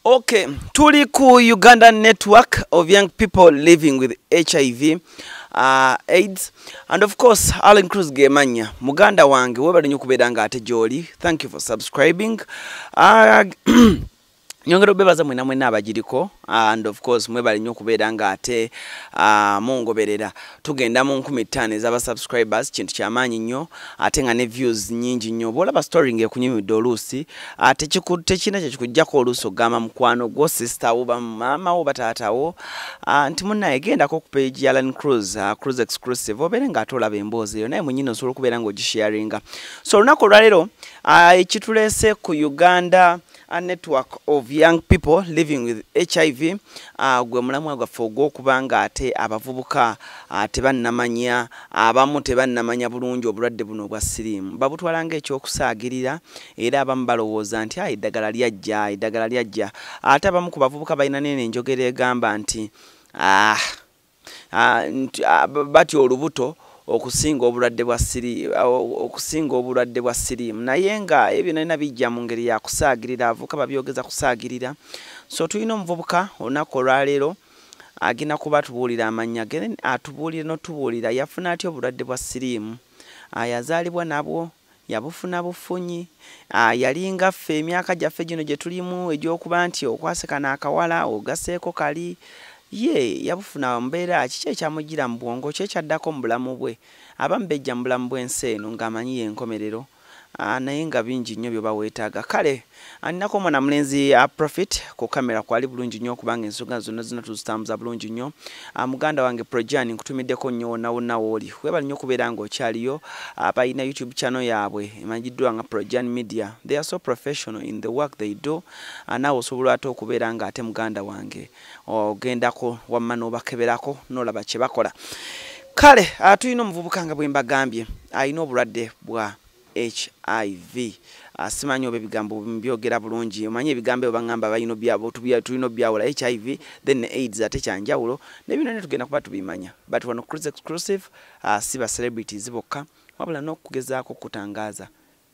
Okay, tuli ku Uganda network of young people living with HIV, AIDS, and of course, all includes Gemanya. Muganda wange, webali nyo kubeera nga ate joli. Thank you for subscribing. Nyongero bebaza mwena abagiriko, and of course mwebali nyo kubeera nga ate mungoberera. Tugenda mu 15 ez'aba subscribers, kintu ky'amaanyi nnyo, ate nga ne views nyingi nnyo. Bwolaba story ng'ekunyumidde oluusi, ate tekina kyekikujjako oluusi ogamba mukwano gwo, sister wo, mama wo, taata wo, nti munnaye gendako ku page ya Land Cruise, Cruise Exclusive, obeere ng'ate olaba emboozi eyo, naye mwennyini osobola okubeera ng'ogisharinga. So olunaku olwaleero ekituleese ku Uganda a network of young people living with HIV, gwe mulamwa gwaffe ogw'okubanga ate abavubuka tebannamanya, abamu tebannamanya bulungi obulwadde buno obwa siriimu, babutwala ng'ekyokusaagirira, era abamu balowooza nti eddagala lyajja, ate abamu ku bavubuka balina nene enjogera egamba nti batya olubuto okusinga obulwadde bwa siriimu, naye nga ebyo nalina bijja mu ngeri ya kusaagirira, avuka babyogeza kusaagirira. So tulina omuvubuka olunaku olwaleero agenda kuba tubuulira amannya ge, atubuulire n'otubuulira yafuna atya obulwadde bwa siriimu, yazaalibwa nabwo, yabufuna bufunyi, yalinga ffe emyaka gyaffe gino gye tulimu egy'okuba nti okwaseka n'akawala ogaseeko kali, ye yabufuna mbeera kiki ekyamugira mu bwongo, ki ekyaddako mu bulamu bwe, abamu bejja mu bulamu bw'ensi eno ng'amanyi y'enkomerero, naye nga bingi nnyo bye baweetaaga. Kale aninako omwana mulenzi Profit ku kamera kwali bulungi nnyo okubanga ensonga zonna tuzitambuza bulungi nnyo. Muganda wange Projani nkutumiddeko nnyo wonna wooli, webali nnyo okubeera ng'okyaliyo. Balina YouTube channel yaabwe emanyiddwa nga Projani Media. They are so professional in the work they do. Naawe osobola ate okubeera ng'ate muganda wange ogendako wamma n'obakeberako n'olaba kye bakola. Kale tulina omuvubuka nga bwe mbagambye alina obulwadde bwa HIV. Simanyi oba ebigambo mbyogera bulungi, omanyi ebigambo bangamba balina byabo tulina byawula HIV then AIDS ate kyanjawulo, nebino ne tugenda kuba tubimanya, but wano Cruise Exclusive siba celebrities bokka, wabula n'okugezaako kutangaza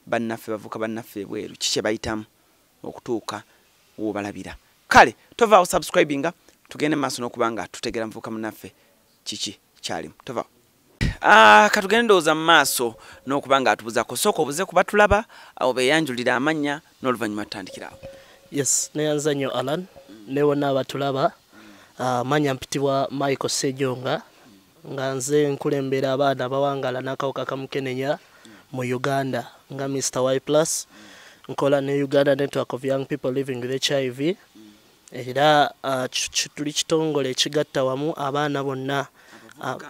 bannaffe bavuka bannaffe ebweru kiki bayitamu okutuuka wobalabira. Kale tovaawo subscribinga, tugende maaso n'okubanga tutegera muvuka munnaffe kiki kyalimu. Tovaawo. Katugende ndowooza mu maaso n'okubanga atubuzako, sooka obuze kuba tulaba obeeyanjulira amannya n'oluvannyuma tutandikirawo. Yes, neyanza nnyo Alan, ne wonna abatulaba. Manya mpitibwa Michael Sejonga, nga nze nkulembera abaana abawangala n'akawuka ka Mukenenya mu Uganda nga Mr. Y+, nkola ne Uganda Network of Young People Living with HIV, era tuli kitongole ekigatta wamu abaana bonna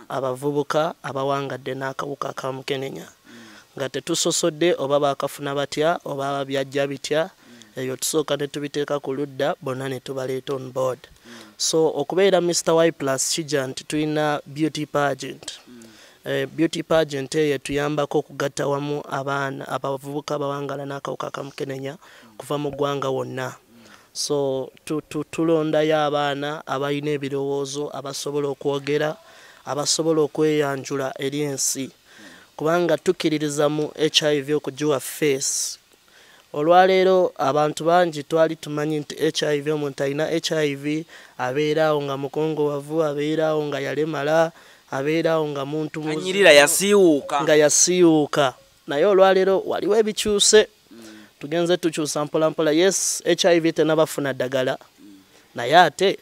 abavubuka abawangadde n'akawuka ka Mukenenya, nga tetusosodde oba bakafuna batya oba byajja bitya, ebyo tusooka ne tubiteeka ku ludda, bonna ne tubaleeta on board. So okubeera Mr. Y+ kijja nti tulina beauty pageant. Beauty pageant eyo tuyambako okugatta wamu abaana abavubuka abawangala n'akawuka ka Mukenenya kuva mu ggwanga wonna. So tulondayo abaana abalina ebirowoozo, abasobola okwogera, abasobola okweyanjula eri ensi, kubanga tukkiririza mu HIV okugiwa face. Olwaleero abantu bangi twali tumanyi nti HIV, omuntu alina HIV abeeraawo nga mukongowavu, abeeraawo nga yalemala, abeeraawo nga muntu anyirira yasiiwuuka, naye olwaleero waliwo ebikyuse, tugenze tukyusa mpolampola. Yes, HIV tenabafuna ddagala, naye ate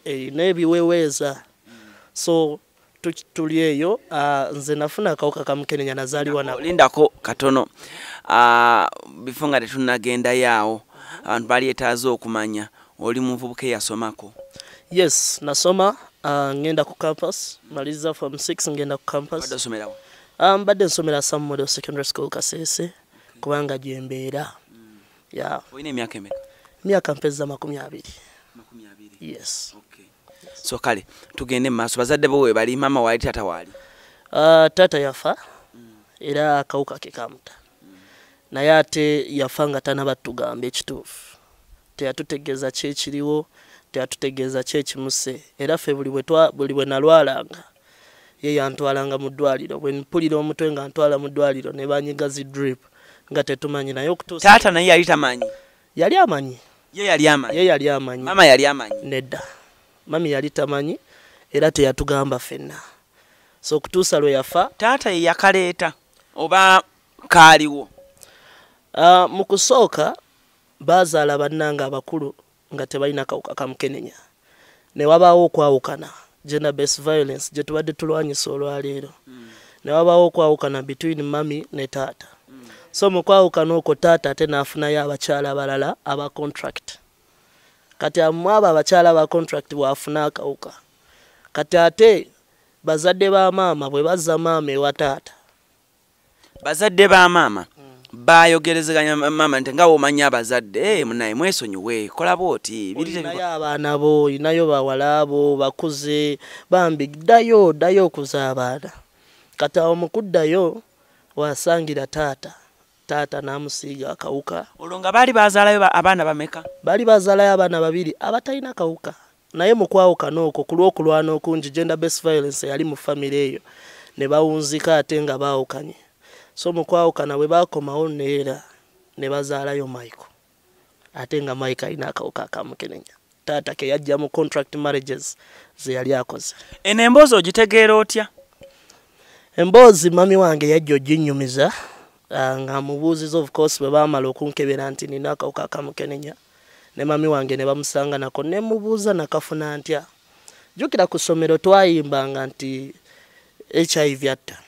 erina ebiweweeza. So tuli eyo, nze nafuna akawuka ka Mukenenya nazaalibwa nako. Lindako katono, before nga tetunnagendayo awo, abantu bali etaaze okumanya oli muvubuka eyasomako. Yes, nasoma, ngenda ku campus, maliza form 6 ngenda ku campus. Badde osomerawo? Badde nsomera Sam Model Secondary School Kasese, kubanga gyembeera. Olina emyaka emeka? Myaka mpeza 20. Yes. Okay. So kale tugende maaso, bazadde bo we bali, mama wali, tata wali? Tata yafa, era akawuka ke kamuta, naye ate yafa nga tanaba tugamba ekituufu, teyatutegeeza kyekiriwo, teyatutegeeza kyekimuse, era ffe buli bwe nalwalanga ye yantwalanga mu ddwaliro, bwe mpulira omutwe nga ntwala mu ddwaliro ne banyiga zi drip nga tetumanyi, naye okutuusa taata naye yali tamanyi? Yali amanyi. ye yali amanyi mama yali amanyi nedda mami yali tamanyi era teyatugamba fenna so okutuusa lwe yafa taata ye yakaleeta oba kaaliwo mu kusooka baazaala bannanga abakulu nga tebalina kawuka ka Mukenenya ne wabaawo okwawukana gender based violence gye tubadde tulwanyisa olwaleero ne wabaawo okwawukana between mami ne taata so mu kwawukana okwo taata ate n'afunayo abakyala abalala aba contract kati abo abakyala aba contract bw'afuna akawuka kati ate bazadde ba maama bwe bazza maama ewa taata bazadde ba maama bayogerezeganya mama nti nga womanya abazadde munaye mwesonyiwe kola booti birinayo abaana bo inayo bawala bo bakuze bambi ddayo okuza abaana kati awo mukuddayo wasangira taata n'amusiiga akawuka olwo nga baali bazaalayo abaana bameka baali bazaalayo abaana babiri abatalina kawuka naye mu kwawukana okwo ku lw'okulwana okungi gender based violence yali mu famire eyo ne bawunzika ate nga baawukanye so mu kwawukana bwe baakomawo neera ne bazaalayo Michael ate nga Michael alina akawuka ka Mukenenya taata ke yajja mu contract marriages ze yali akoze eno emboozi ogitegeera otya emboozi mami wange yajja oginnyumiza nga mubuuziza of course bwe baamala okunkebera nti nina akawuka ka Mukenenya ne mami wange ne bamusanga nako ne mubuuza nakafuna ntya jjukira ku ssomero twayimbanga nti HIV atta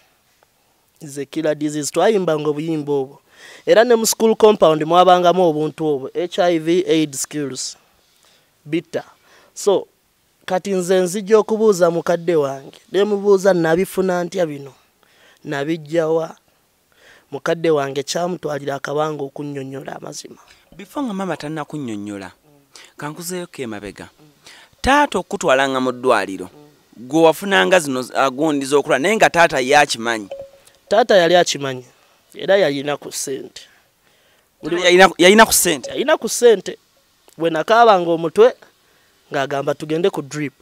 is a killer disease twayimbanga obuyimba obwo era ne mu school compound mwabangamu obuntu obwo HIV AIDS skills bitta so kati nze nzijja okubuuza mukadde wange ne mubuuza nabifuna ntya bino nabijjawa mukadde wange kyamutwalira akabanga okunnyonnyola amazima before nga mama tanna kunnyonnyola kankuzeeyo kemabega taata okutwalanga mu ddwaliro gwe wafunanga zino agundiza okula naye nga taata yakimanyi taata yali akimanyi era yalina ku ssente yalina ku ssente bwe nakaabanga omutwe ng'agamba tugende ku drip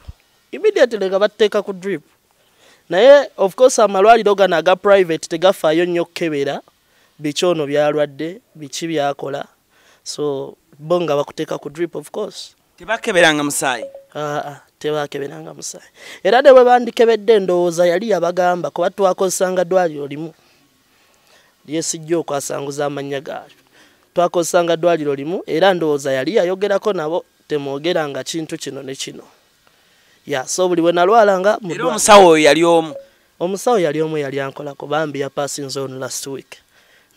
immediately nga batteeka ku drip naye of course amalwaliro gano aga private tegafaayo nnyo kkebera biki ono byalwadde biki byakola so bo nga bakuteeka ku drip of course tebakeberanga musaayi tebakeberanga musaayi era ne bwe bandikebedde ndowooza yali yabagamba kuba twakozesanga ddwaliro limu lyesijja okwasanguza amannya gaayo twakozesanga ddwaliro limu era ndowooza yali yayogerako nabo temwogeranga kintu kino ne kino so buli bwe nalwalanga era omusawo oyo yali omu omusawo yali omu yali ankolako bambi yapasinze on last week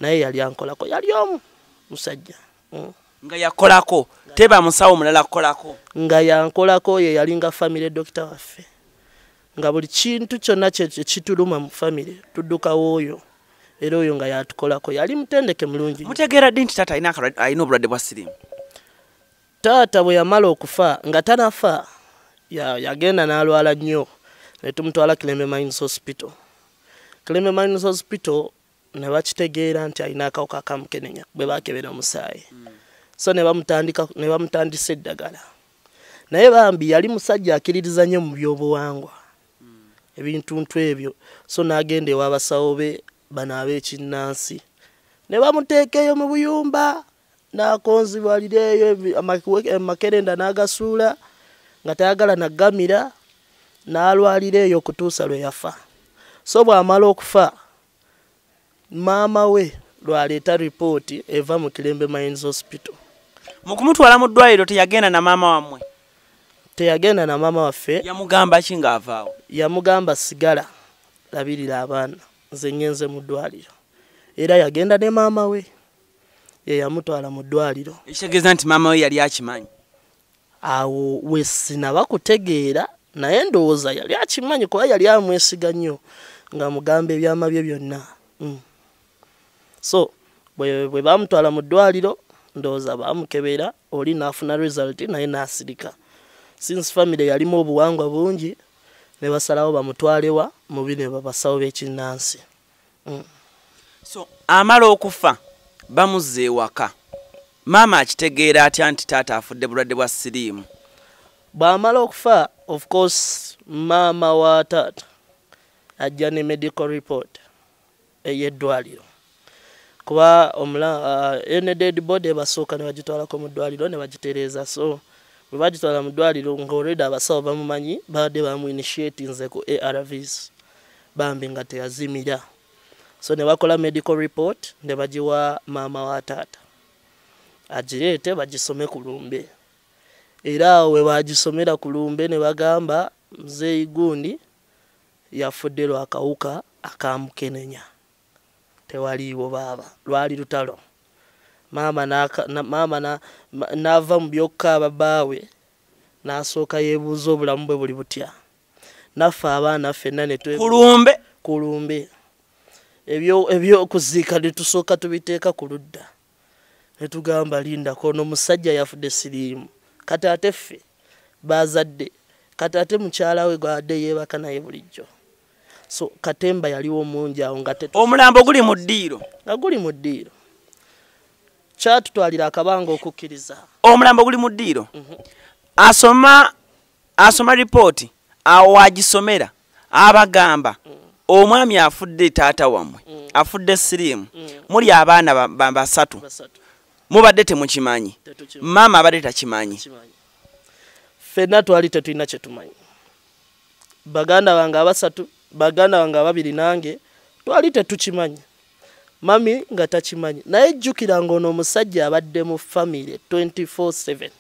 naye yali ankolako yali omu musajja nga yakolako teba musawo mulala kukolako nga yankolako ye yali nga family doctor waffe nga buli kintu kyonna kituluma mu family tuddukawo oyo era oyo nga yatukolako yali mutendeke mulungi mutegeera ddi nti taata alina obulwadde bwa siriimu taata bwe yamala okufa nga tanafa yagenda n'alwala nnyo ne tumutwala Kilembe Mines Hospital Kilembe Mines Hospital ne bakitegeera nti alina akawuka ka Mukenenya bwe baakebera omusaayi so ne bamutandisa eddagala naye bambi yali musajja akkiririza nnyo mu byobuwangwa ebintuntu ebyo so n'agenda ew'abasawo be bano ab'ekinnansi ne bamuteeka eyo mu buyumba n'akonzibwalireeyo amakerenda n'agasuula nga tayagala nagamira n'alwalira eyo okutuusa lwe yafa so bw'amala okufa maama we lwaleeta ripooti eva mu Kilembe Mines Hospital mu kumutwala mu ddwaliro teyagenda na maama wammwe teyagenda na maama waffe yamugamba ki ng'avaawo yamugamba sigala labirira abaana nze ngenze mu ddwaliro era yagenda ne maama we ye yamutwala mu ddwaliro ekitegeeza nti maama we yali akimanyi awo we sinaba kutegeera naye ndowooza yali akimanyi kuba yali amwesiga nnyo nga mugamba ebyama bye byonna so bwe bamutwala mu ddwaliro ndowooza bamukebera oli n'afuna result naye n'asirika since family yalimu obuwangwa bungi ne basalawo bamutwalewa mu bino babasawo b'ekinnansi so amala okufa bamuzze ewaka maama akitegeera atya nti taata afudde bulwadde bwa siriimu bw'amala okufa of course maama wa taata ajja ne medical report ey'eddwaliro kuba omula ene dead body basooka ne bagitwalako mu ddwaliro ne bagitereeza so bwe bagitwala mu ddwaliro nga already abasawo bamumanyi baadde bamuinitiatinze ku ARVs bambi nga teyazimira so ne bakola medical report ne bagiwa maama wa taata agireete bagisome ku lumbe era awo we bagisomera ku lumbe ne bagamba muzeeyi gundi yafudde lwa akawuka aka Mukenenya tewaliiwo baaba lwali lutalo maama n'ava mu byokkaaba baawe n'asooka yeebuuza obulamu bwe buli butya naffe abaana ffenna ne ku lumbe ebyokuziika ne tusooka tubiteeka ku ludda ne tugamba lindako ono musajja yafudde siriimu kati ate ffe baazadde kati ate mukyala we gwadde yeebaka naye bulijjo so katemba yaliwo mungi awo nga omulambo guli mu ddiiro nga guli mu ddiiro kyatutwalira akabanga okukkiriza omulambo guli mu ddiiro asoma ripooti awo agisomera abagamba omwami afudde taata wammwe afudde siriimu muli abaana basatu mubadde temukimanyi maama abadde takimanyi ffenna twali tetulina kyetumanyi baganda bange abasatu baganda bange ababiri nange twali tetukimanyi mami nga takimanyi naye jjukira ng'ono omusajja abadde mu famire 24/7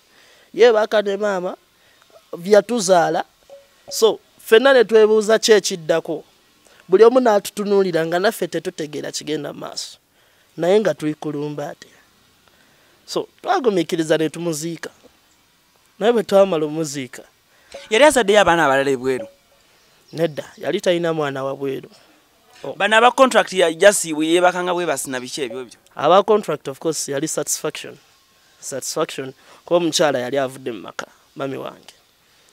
yeebaka ne maama byatuzaala so ffenna ne twebuuza ki ekiddako buli omu n'atutunuulira nga naffe tetutegeera kigenda mu maaso naye nga tuli kulumba ate so twagumiikiriza ne tumuziika naye bwe twamala omuziika yali azaddeyo abaana abalala ebweru nedda yali talina mwana wa bweru bano aba contract yajasiibwe yeebakanga bwe basina biki ebyo byo aba contract of course yali satisfaction kuba omukyala yali avudde mu maka mami wange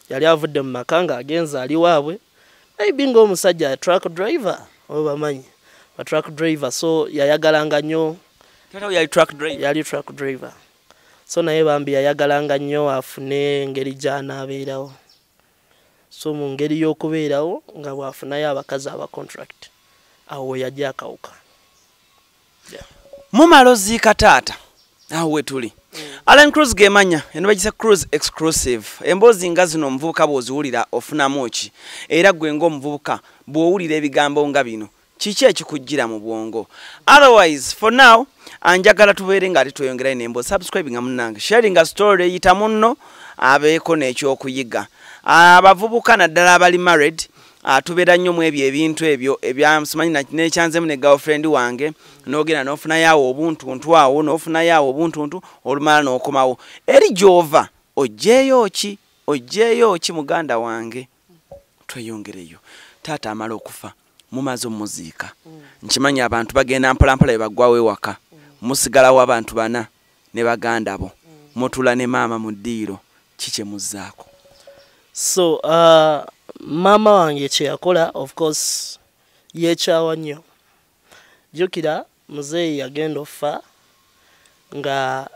yali avudde mu maka ng'agenza ali waabwe maybe ng'omusajja truck driver oba bamanyi ba truck driver so yayagalanga nnyo yali truck driver so naye bambi yayagalanga nnyo afune engeri gy'anaabeerawo so mu ngeri y'okubeerawo nga bwafunayo abakazi aba contract awo yajja akawuka mumala oziika taata awo we tuli Allen Cruise gemanya eno bagisa Cruise exclusive emboozi nga zino omuvubuka bw'oziwulira ofunamu ki era gwe ng'omuvubuka bw'owulira ebigambo nga bino kiki ekikujjira mu bwongo otherwise for now anjagala tubeere nga ate tweyongerayo nembo subscribe nga munnange sharing a story eyita munno abeeko n'ekyokuyiga abavubuka naddala abali married tubeera nnyo mu ebyo ebintu ebyo ebyamusimanyi nekyanzemu ne girlfriend wange n'ogenda n'ofunayo awo obuntuntu awo n'ofunayo awo obuntuntu olumala n'okomawo eri gy'ova oggyeeyo ki muganda wange tweyongereyo taata amala okufa mumaze omuziika nkimanyi abantu bagenda mpolampola bebaggwawo ewaka musigalawo abantu bana ne baganda bo mutula ne maama mu ddiiro kikye muzzaako so maama wange kye yakola of course yeekyawa nnyo jjukira muzeeyi yagenda offa nga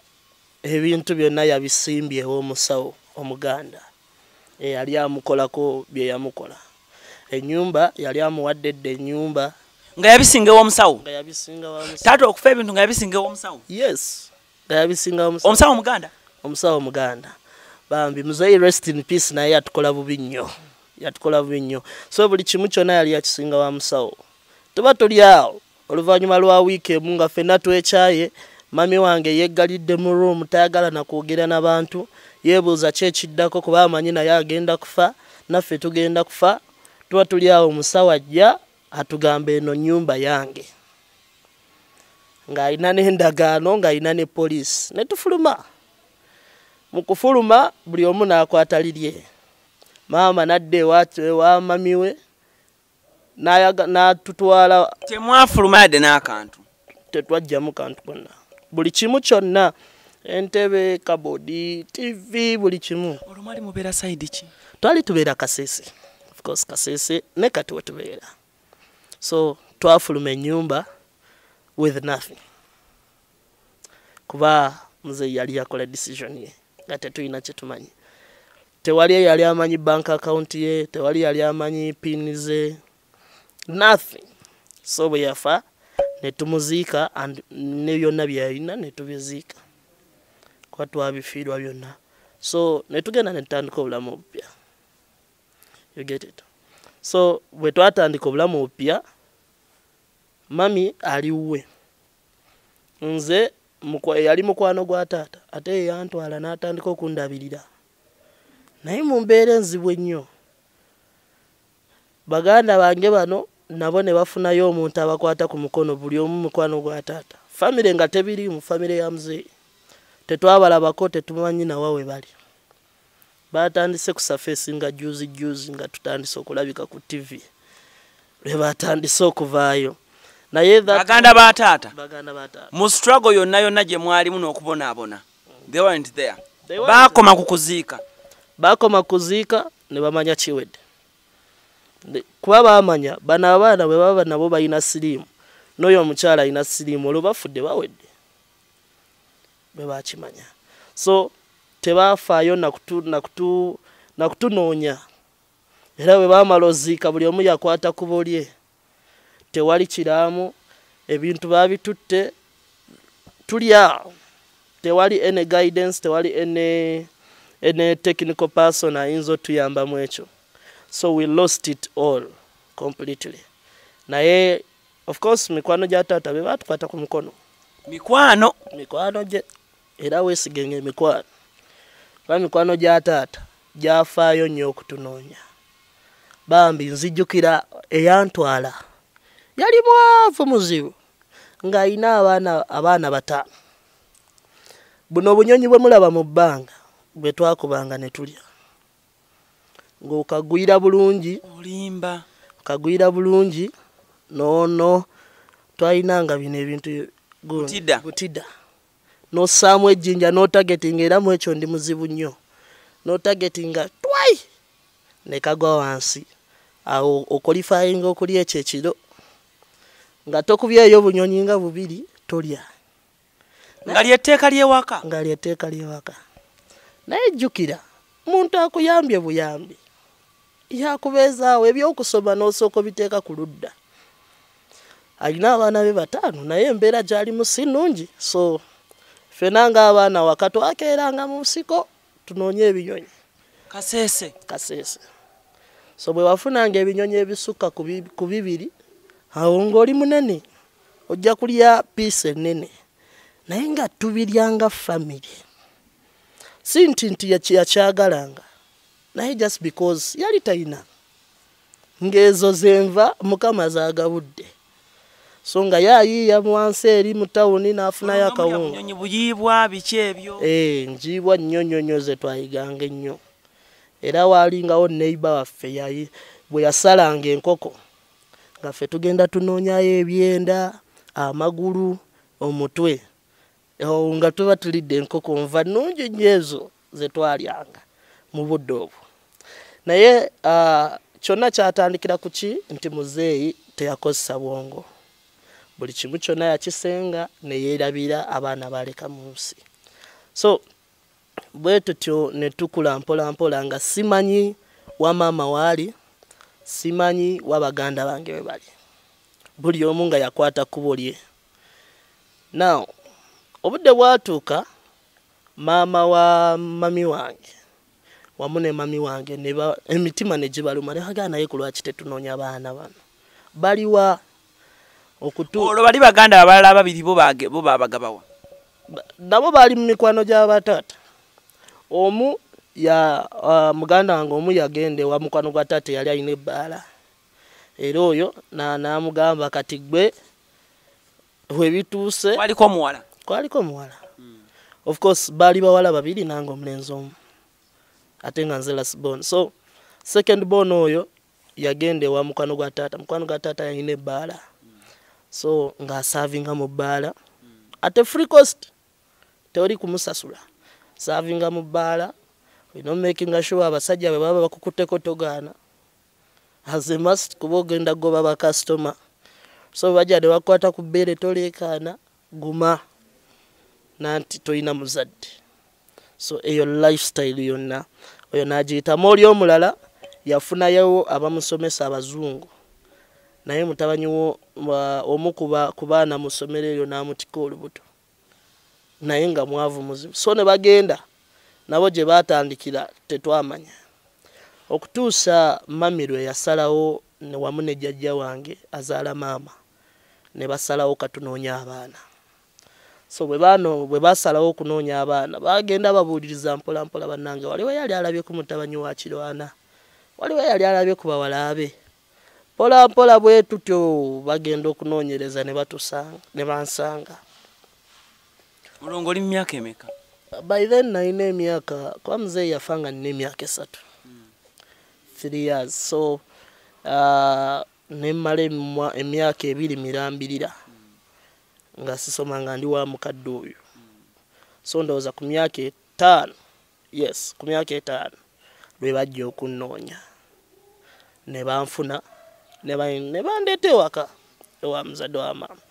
ebintu byonna yabisimbyewo omusawo omuganda eyali amukolako bye yamukola ennyumba yali amuwadde edda ennyumba nga yabisingewo omusawo taata okufa ebintu nga yabisingewo omusawo yes nga yabisingawo omusawo omuganda bambi muzeeyi rest in peace naye yatukola bubi nnyo so buli kimu kyonna yali yakisinga wa musawo tuba tuli awo oluvannyuma lwa wiiki emu nga ffenna twekyaye mami wange yeggalidde mu room tayagala nakwogera n'abantu yeebuuza ki ekiddako kuba amanyi naye agenda kufa naffe tugenda kufa tuba tuli awo omusawo ajja atugamba eno nnyumba yange ng'alina n'endagaano ng'alina ne poliisi ne tufuluma mu kufuluma buli omu n'akwata lirye maama nadda ewa mami we n'atutwala temwafuluma yadde n'akantu tetwajjamu kantu konna buli kimu kyonna entebe kabodi tv buli kimu olumali mubeera sayidi ki twali tubeera Kasese of course Kasese ne kati wetubeera so twafuluma ennyumba with nothing kuba muzeeyi yali yakola decision ye nga tetulina kyetumanyi tewali yali amanyi bank account ye tewali yali amanyi pin ze nothing so bwe yafa ne tumuziika ne byonna byalina ne tubiziika kwa twabifiirwa byonna so ne tugenda ne tutandika obulamu obupya you get it so bwe twatandika obulamu obupya mami aliwe nze yali mukwano gwa taata ate yantwala n'atandika okundabirira naye mu mbeera enzibu ennyo baganda bange bano nabo ne bafunayo omuntu abakwata ku mukono buli omu mukwano gwa taata famire nga tebiri mu famire ya muzeeyi tetwabalabako tetumanyi nawa we bali batandise kusafeesi nga juzi nga tutandise okulabika ku TV lwe batandise okuvaayo naye baganda ba taata mu struggle yonna gye mwalimu n'okubonaabona they weren't there bakoma kukuziika ne bamanya kiwedde kuba bamanya bano abaana bwe baba nabo balina siriimu n'oyo omukyala alina siriimu olwo bafudde bawedde bwe bakimanya so tebafaayo nakutunoonya era bwe baamala oziika buli omu yakwata kubo lye tewali kiraamu ebintu babitutte tulya tewali any guidance tewali any technical person ayinza otuyambamu ekyo so we lost it all completely naye of course mikwano gya taata be batukwata ku mukono mikwano gye era weesigenga emikwano kuba mikwano gya taata gyafaayo nnyo okutunoonya bambi nzijjukira eyantwala yali mwavu muzibu ng'ayina abaana 5 buno obunyonyi bwe mulaba mu bbanga bwe twakubanga ne tulya ng'okagwira bulungi olimba kagwira bulungi no twayinanga bino ebintu gutida n'ossaamu ejjinja n'otagetinga era mu ekyo ndi muzibu nnyo n'otagetinga twai ne kagwa wansi awo okolifayinga okulya ekyo ekiro nga tokubyeyo obunyonyi nga 2 tolya nga lyetteeka lyewaka naye jjukira muntu akuyambye buyambi yakubeezaawo ebyokusoma n'osooka obiteeka ku ludda alina abaana be 5 naye embeera gyalimu si nnungi so ffena ng'abaana waka twakeeranga mu nsiko tunoonye ebinyonyi kaseese so bwe wafunanga ebinyonyi ebisukka ku 2 awo ng'oli munene ojja kulya piisi ennene naye nga tubiryanga famire si nti yakyagalanga naye just because yali talina ng'ezo zenva mukama zaagabudde so nga yayiiya wansi eri mu tawuni n'afunayo akawunga buyiibwa biki ebyo njiibwa nnyo ze twayiganga ennyo era waalingawo neighbor waffe bwe yasalanga enkoko nga ffe tugenda tunoonyayo ebyenda amagulu omutwe nga tuba tulidde enkoko nva nnungi nnyo ezo ze twalyanga mu budde obwo naye kyonna kyatandikira ku ki nti muzeeyi teyakozesa bwongo buli kimu kyonna yakisenga ne yeerabira abaana baleka mu nsi so bwe tutyo ne tukula mpola nga simanyi wa maama waali simanyi wa baganda bange bwe bali buli omu nga yakwata kkubo lye now obudde bwatuuka maama wa mami wange wamu ne mami wange emitima ne gibaluma ne bagamba naye ku lwaki tetunoonya baana bano baliwa olwo bali baganda abalala 2 bo babagabawa nabo baali mu mikwano gy'abataata omu muganda wange omu yagende wa mukwano gwa taata yali alina ebbaala era oyo n'amugamba kati gwe we bituuse kwaliko omuwala of course baali bawala 2 nange omulenzi omu ate nga nze last born so second born oyo yagende wa mukwano gwa taata yalina ebbaala so ng'asaavinga mu bbaala ate free cost teoli kumusasula saavinga mu bbaala making sure abasajja bwe baba bakukutteko togaana as a must kuba ogenda goba bakasitoma so bajja ne bakwata ku bbeere toleekaana guma nanti toyina muzadde so eyo lifestyle yonna oyo n'agiyitamu oli omulala yafunayo abamusomesa abazungu naye mutabanyi wo omukuba kubaana mu ssomero eryo n'amutika olubuto naye nga mwavu muzibu so ne bagenda nabo gye baatandikira tetwamanya okutuusa mami lwe yasalawo wamu ne jjajja wange azaala maama ne basalawo katunoonya abaana so bwe basalawo okunoonya abaana bagenda babuuliriza mpola mpola bannange waliwo yali alabye ku mutabanyi wa Kirwana waliwo yali alabye ku bawala be mpola mpola bwe tutyo bagenda okunoonyereza ne batusanga ne bansanga mulongo oli myaka emeka by then nalina emyaka kwa muzeeyi yafa nga nina emyaka 3 3 years so nemmala emyaka 2 mirambirira nga sisoma nga ndi wa mukadde oyo so ndowooza ku myaka 5 yes ku myaka 5 lwe bajja okunnoonya ne banfuna ne bandeeta ewaka ewa muzadde wa maama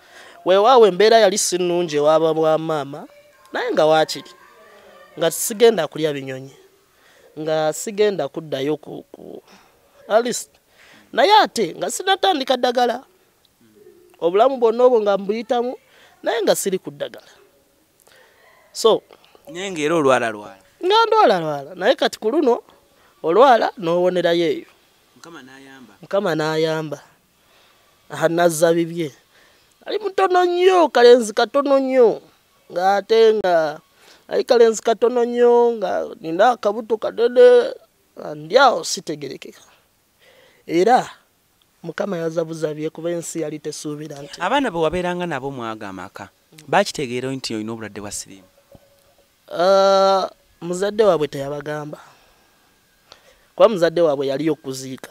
weewaawo embeera yali si nnungi ewaaba bwa maama naye nga waakiri nga sigenda kulya binyonyi nga sigenda kuddayo ku alist naye ate nga sinatandika ddagala obulamu bwonna obwo nga mbuyitamu naye nga siri ku ddagala so naye ng'era olwala nga ndwala naye kati ku luno olwala n'owonerayo eyo mukama n'ayamba nazza bibye ali mutono nnyo kalenzi katono nnyo ng'ate nga ali kalenzi katono nnyo nga nina akabuto kadede ndi awo sitegerekeka era mukama yazabuzabye kuba ensi yali tesuubira nti abaana bwe wabeeranga nabo mwaga amaka bakitegeera nti olina obulwadde bwa siriimu muzadde waabwe teyabagamba kuba muzadde waabwe yali okuziika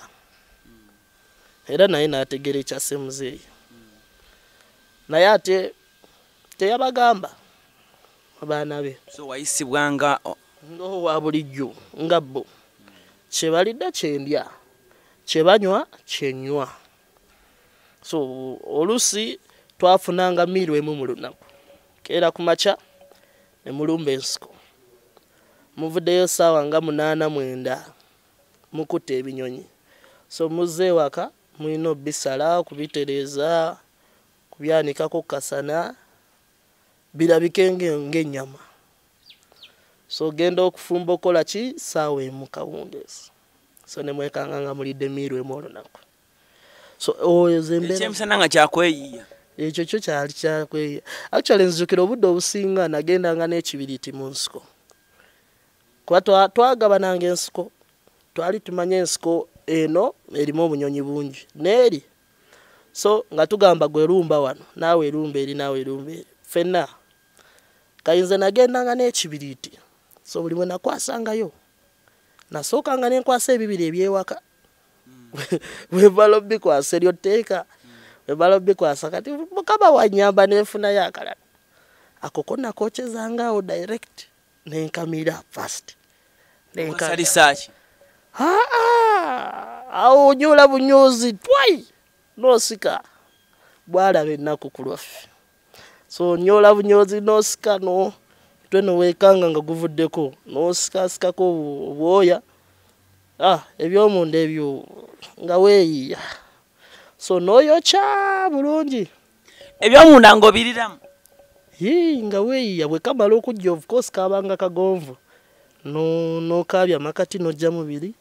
era naye n'ategeera ekyasse muzeeyi naye ate teyabagamba abaana be so wayisibwanga wa bulijjo nga bo kye balidde kyendya kye banywa kyenywa so olusi twafunanga miiru emu mu lunaku keera ku makya ne mulumba ensiko muvuddeyo ssaawa nga 8-9 mukutte ebinyonyi so muzze ewaka mulina obisala kubitereeza kubyanikako kasana birabike ng'ennyama so genda okufumba okola ki ssaawa emu kawungeezi so ne mwekanga nga mulidde miiru emu olunaku so ekyemisana nga kyakweyiya ekyo kyo kyali kyakweyiya actually nzijukira obudde obusinga nagendanga n'ekibiriiti mu nsiko kuba twagabananga ensiko twali tumanya ensiko eno erimu obunyonyi bungi n'eri so nga tugamba gwe lumba wano naawe erumba eri naawe erumba eri ffenna kayinza nagendanga n'ekibiriiti so buli mwe nakwasangayo nasookanga nenkwasa ebibiri ebyewaka webala obikwasa eryo tteeka webala obikwasa kati mukama wanyamba nenfunayo akalala ako konna kokyezangaawo direct nenkamira fast nenkarisaki awo onyola bunyoozi twai nosika bwalaba ennaku ku lwaffe so onyola bunyoozi nosika no tweno wekanga nga guvuddeko nosikasikako obwoya ebyomunda ebyo nga weeyiya so noyokya bulungi ebyomunda ng'obiriramu nga weeyiya bwe kamala okujja of course kabanga kagonvu nokaabya makati nojja mubiri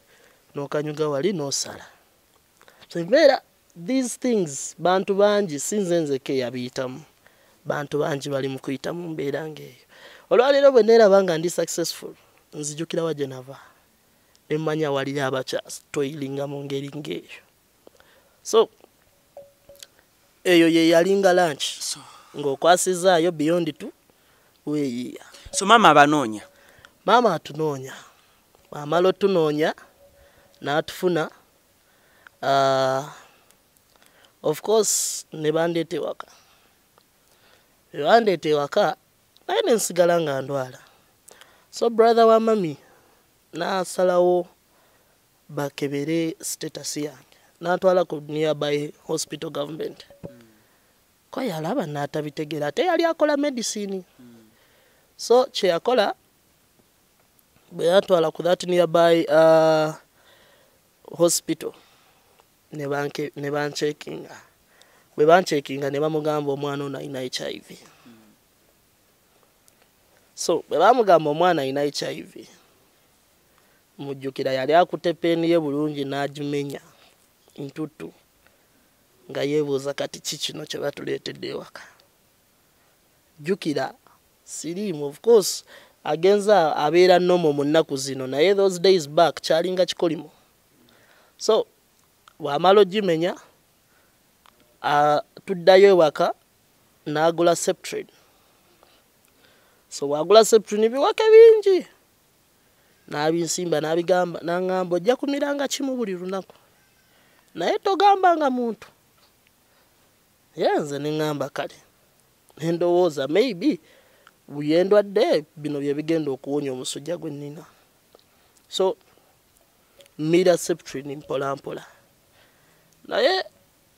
nokanyuga wali nosala so embeera these things bantu bangi sinze nzeke yabiyitamu bantu bangi bali mu kuyita mu mbeera ng'eyo olwaleero bwe neeraba nga ndi successful nzijukira wa gye nava nemmanya wali abakyatoyiringa mu ngeri ng'eyo so eyo ye yalinga lunch ng'okwasizaayo beyond 2 weeyiya so maama abanoonya maama atunoonya amala otunoonya n'atufuna of course ne bandeeta ewaka bandeeta ewaka naye nensigala nga ndwala so brother wa mami n'asalawo bakebere status yange n'atwala ku nearby hospital government ko yalaba n'atabitegeera ate yali akola medicine so kye yakola bwe yatwala ku that nearby hospital ne banchekinga bwe banchekinga ne bamugamba omwana ono alina HIV. So bwe bamugamba omwana alina HIV, mujjukira yali akutte peeni ye bulungi n'agimenya ntutu nga yeebuuza kati ki kino kye batuleetedde ewaka. Jjukira siriimu, of course agenza abeera nomo mu nnaku zino, naye those days back kyalinga kikolimo. So bw'amala ogimenya tuddayo ewaka n'agula Septrin. So bw'agula Septrin biwake bingi n'abinsimba n'abigamba n'aŋŋamba ojja kumiranga kimu buli lunaku naye togambanga muntu. Yenze ne ŋŋamba kale ne ndowooza maybe bwe ndwadde bino bye bigenda okuwonya omusujja gwe nnina. So mmira Septrin mpola mpola, naye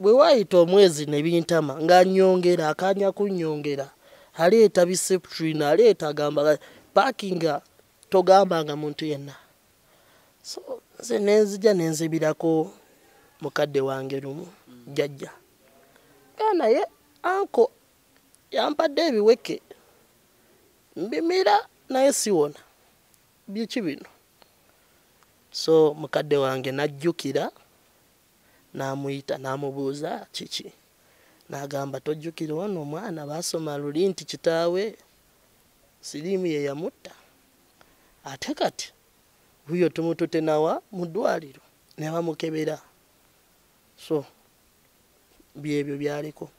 bwe waayita omwezi ne bintama nga nnyongera akaanya kunnyongera aleeta biseptrin aleeta agamba paakinga togambanga muntu yenna. So nze nenzija nenzibirako mukadde wange lumu jjajja naye anko yampadde ebiweke mbimira naye siwona biki bino. So mukadde wange najjukira n'amuyita n'amubuuza kiki, n'agamba tojjukira ono omwana baasoma luli nti kitaawe siriimu ye yamutta, ate kati buyo tumutute nawa mu ddwaliro ne bamukebera. So byebyo byaliko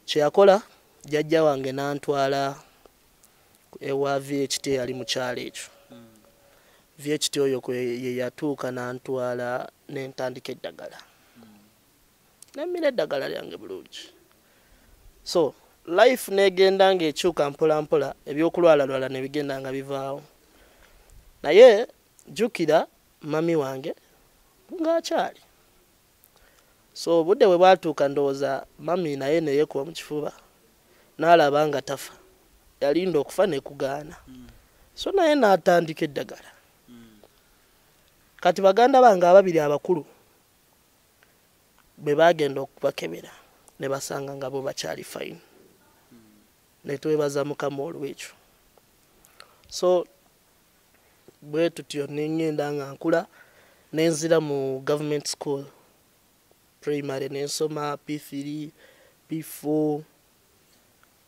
kye yakola jjajja wange n'antwala ewa VHT ali mu kyalo ekyo. VHT oyo ye yatuuka n'antwala n'entandika eddagala nemmira eddagala lyange bulungi. So life negenda ng'ekyuka mpola mpola, ebyokulwalalwala ne bigenda nga bivaawo, naye jjukira mami wange ng'akyali. So obudde bwe bwatuuka ndowooza mami naye ne yeekuba mu kifuba n'alaba nga tafa, yalinda okufa ne kugaana. So naye n'atandika eddagala. Kati baganda bange ababiri abakulu bwe bagenda okubakebera ne basanga nga bo bakyali fine, ne twebaza Mukama olw'ekyo. So bwe tutyo ne ngenda nga nkula nenzira mu government school primary nensoma P3 P4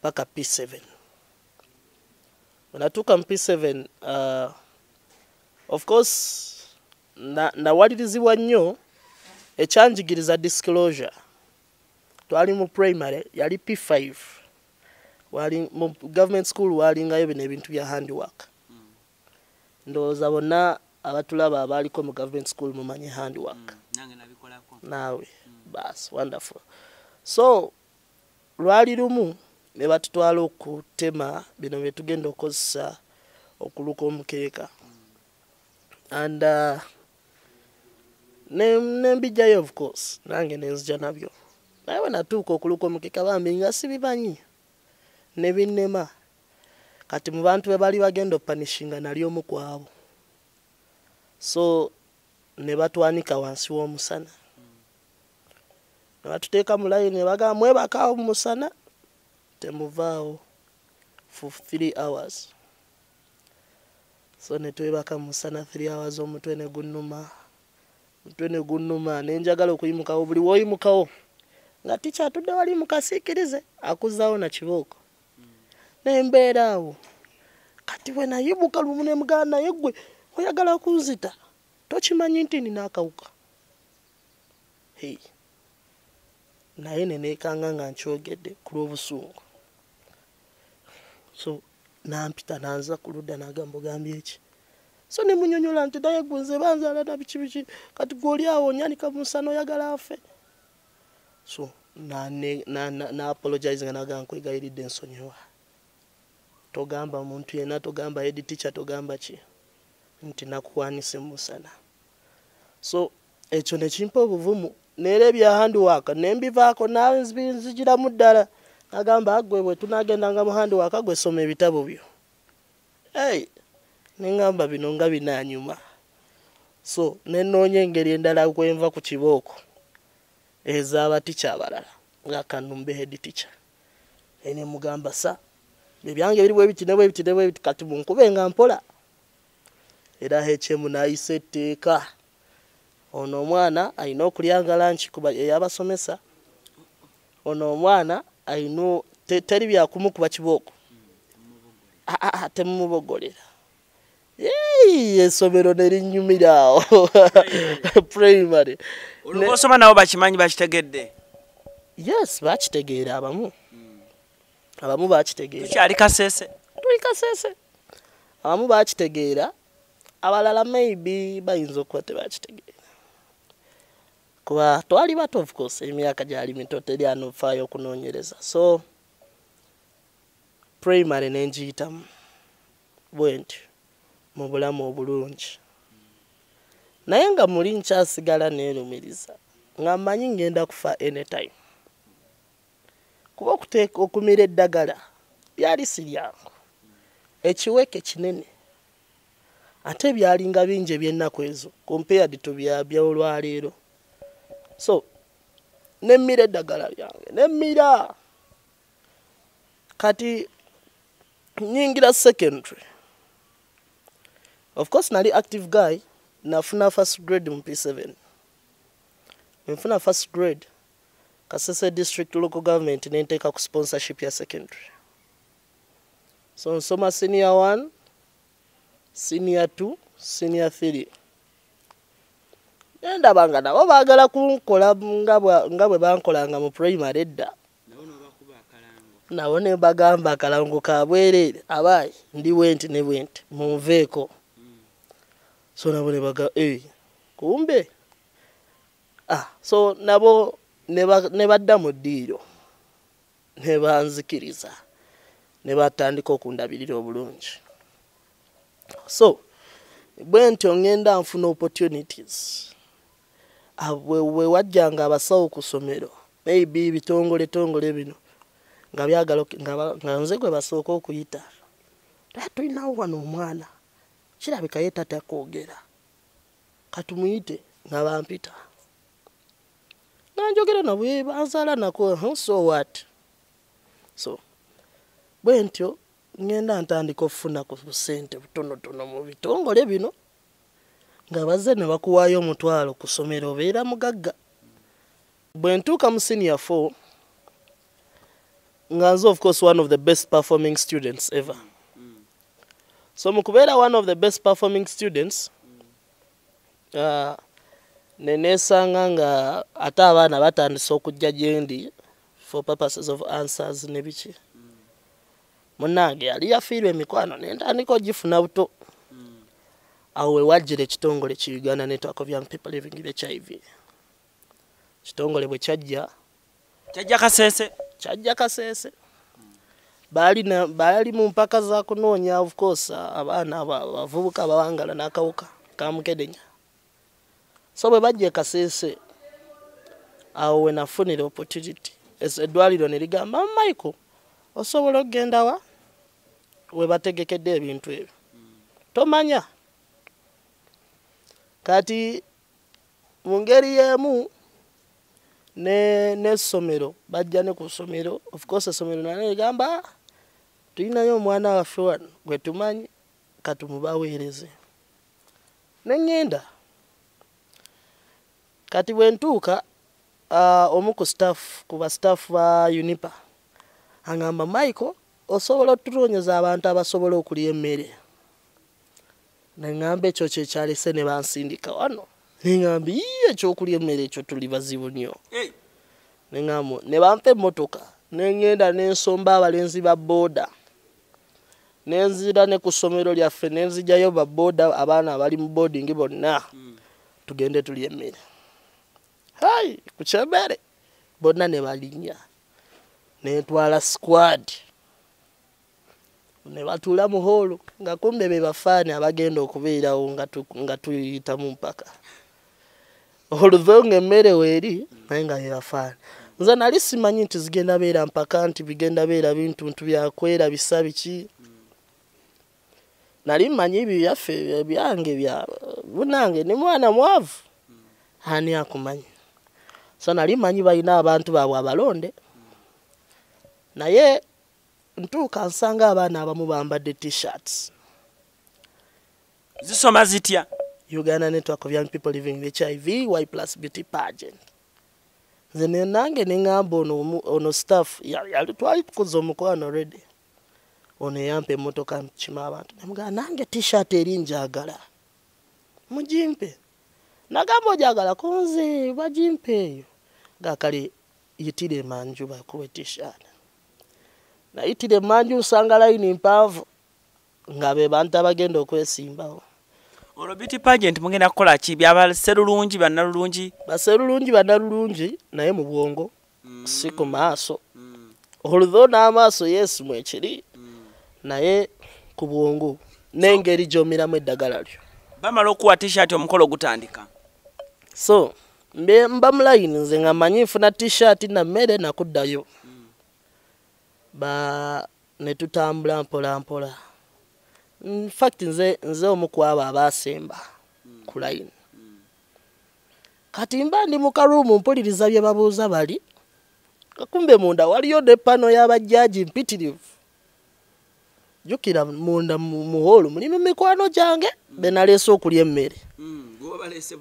paka P7. When natuuka mu P7 of course nawalirizibwa nnyo ekyanjigiriza disclosure. Twali mu primary yali P5, wali mu government school walingayo bino ebintu bya handwork. Ndowooza bonna abatulaba abaaliko mu government school mumanyi handwork. Nange nabikolako. Naawe bas wonderful. So lwali lumu ne batutwala okutema bino bye tugenda okukozesa okuluka omukeeka. And nembijjayo of course nange nenzija nabyo, naye bwe natuuka okuluka omukeeka bambi nga sibimanyi ne binnema. Kati mu bantu be bali bagenda opanishinga nali omu ku abo. So ne batwanika wansi w'omusana ne batuteeka mu layini ne bagamba mwebakaawo mu musana temuvaawo for 3 hours. So ne twebaka mu musana 3 hours, omutwe ne gunnuma nenjagala okuyimukawo. Buli woyimukawo nga tikyatudde wali mukasiikirize akuzaawo na kibooko nembeera awo. Kati bwe nayibuka lumu ne muganda naye gwe oyagala kunzita tokimanyi nti nina akawuka. Naye neneekanga nga nkyogedde ku lw'obusungu. So nampita nanza ku ludda n'agamba ogambye eki. So ne munyonyola nti naye gunze banzaala na biki biki, kati gw'oli awo onyanika mu musana oyagala afe. So na apologize nga nagamba nkwegayiridde nsonyiwa, togamba muntu yenna, togamba head teacher, togamba ki nti nakukwanise mu musana. So ekyo ne kimpa obuvumu, neera ebya handwork nembivaako nawe nzigiramu ddala. Nagamba gwe bwe tunagendanga mu handwork gwe soma ebitabo byo. Nengamba bino nga binaanyuma. So nenoonya engeri endala kwenva ku kibooko ez'abaticha abalala nga Kanumbe head teacher ene mugamba sa ebyange biri bwe biti kati munkube nga mpola era HM naayise etteeka ono omwana alina okulyanga lunch kuba eyabasomesa ono omwana alina teri byakumukuba kibooko temumubogolera esomero nerinyumira awo primary olwosoma nabo bakimanyi bakitegedde yes bakitegeera abamu bakitegeera tukyali kasese abamu bakitegeera abalala maybe bayinza okuba tebakitegeera kuba twali bato of course emyaka gyali mito teri anofaayo okunoonyereza so primary nenjiyitamu bwentyo mu bulamu obulungi naye nga muli nkyasigala neerumiriza nga mmanyi ngenda kufa anytime kuba okuteeka okumira eddagala byali si lyangu ekiweke kinene ate byalinga bingi eby'ennaku ezo compared to byolwaleero so nemmira eddagala lyange nemmira kati nyingira secondary of course nali active guy nafuna first grade mu P7 nfuna first grade Kasese district local government nenteeka ku sponsorship ya secondary so nsoma senior 1 senior 2 senior 3 ndabanga nabo baagala kunkola nga bwe bankolanga mu primary edda nabo ne bagamba akalango ka bwereere abayi ndi wenti ne bwenti munveeko so nabo ne baga kumbe so nabo ne badda mu ddiiro ne banzikiriza ne batandika okundabirira obulungi so bwentyo ngenda nfuna opportunities we wajjanga abasawo ku ssomero maybe bitongole bino nga byagala nga nze gwe basooka okuyita tulinawo wano omwana kirabika ye tata kwogera katumuyite nga bampita nanjogera nabwe banzaala nako so what so bwentyo ngenda ntandika okufuna ku ssente butonotono mu bitongole bino nga bazze ne bakuwaayo omutwalo ku ssomero obeera mugagga bwe ntuuka mu senior 4 nga nze of course one of the best performing students ever so mu kubeera one of the best performing students neneesanga nga ate abaana batandise okujja gyendi for purposes of answers ne biki munnange yali yafiirwa emikwano nentandika ogifuna buto awo we wajjira ekitongole ki Uganda Network of Young People Living with HIV kitongole bwe kyajja Kasese baali mu mpaka za kunoonya of course abaana abavubuka abawangala n'akawuka ka Mukenenya so bwe bajja Kasese awo we nafunira opportunity eddwaliro ne ligamba Michael osobola okugenda wa we bategekedde ebintu ebyo tomanya kati mu ngeri y'emu n'essomero bajja ne ku ssomero of course essomero nane ligamba tulinayo omwana waffe wano gwe tumanyi katumubaweereze neŋŋenda kati bwe ntuuka omu ku bastaff ba UNIPA angamba Michael osobola otutoonyeza abantu abasobola okulya emmere neŋŋamba ekyo kyekyalese ne bansindika wano neŋŋamba ekyokulya emmere ekyo tuli bazibu nnyo neŋŋamba ne bampa emmotoka neŋŋenda n'ensomba abalenzi ba booda nenzira ne ku ssomero lyaffe nenzijjayo ba booda abaana abali mu boarding bonna tugende tulya emmere ku kyemmere bonna ne balinnya netwala squad ne batuula mu holo nga kumbe be bafaani abagenda okubeerawo nga tuyita mu mpaka oluveo ng'emmere weeri naye nga be bafaani nze nali simanyi nti zigenda beera mpaka nti bigenda beera bintuntu byakwera bisa biki nali mmanyi byaffe byange bya bunange ne mwana mwavu ani akumanyi so nali manyi balina abantu baabwe abalonde naye ntuuka nsanga abaana abamu bambadde t-shirts zisoma zitya Uganda Network of Young People Living with HIV Y plus Beauty Pageant nze nange neŋŋamba ono staff yali twali tukoze omukwano already ono yampa emmotoka kima abantu nemugamba nange t-shirt eri njagala mujimpe nagamba ojagala konze bajimpe eyo gakali yitire manju bakuwe t-shirt nayitire manju nsanga line mpaavu nga be bantu abagenda okwesimbawo olwo beauty pageant mugenda kukola ki byabaserulungi bannalulungi baserulungi bannalulungi naye mu bwongo si ku maaso olwo n'amaaso yesu mwekiri naye ku bwongo n'engeri gy'omiramu eddagala lyo bamala okuwa t-shirt omukolo gutandika so mba mulayini nze nga manyi nfuna t-shirt na mmere nakuddayo ne tutambula mpola mpola in fact nze omu ku abo abaasemba ku layini kati mba ndi mu karuumu mpuliriza bye babuuza bali kumbe munda waliyo ne pano y'abajjaaji mpitirivu jukira munda mu holu mulimu mikwano gyange be naleese okulya emmere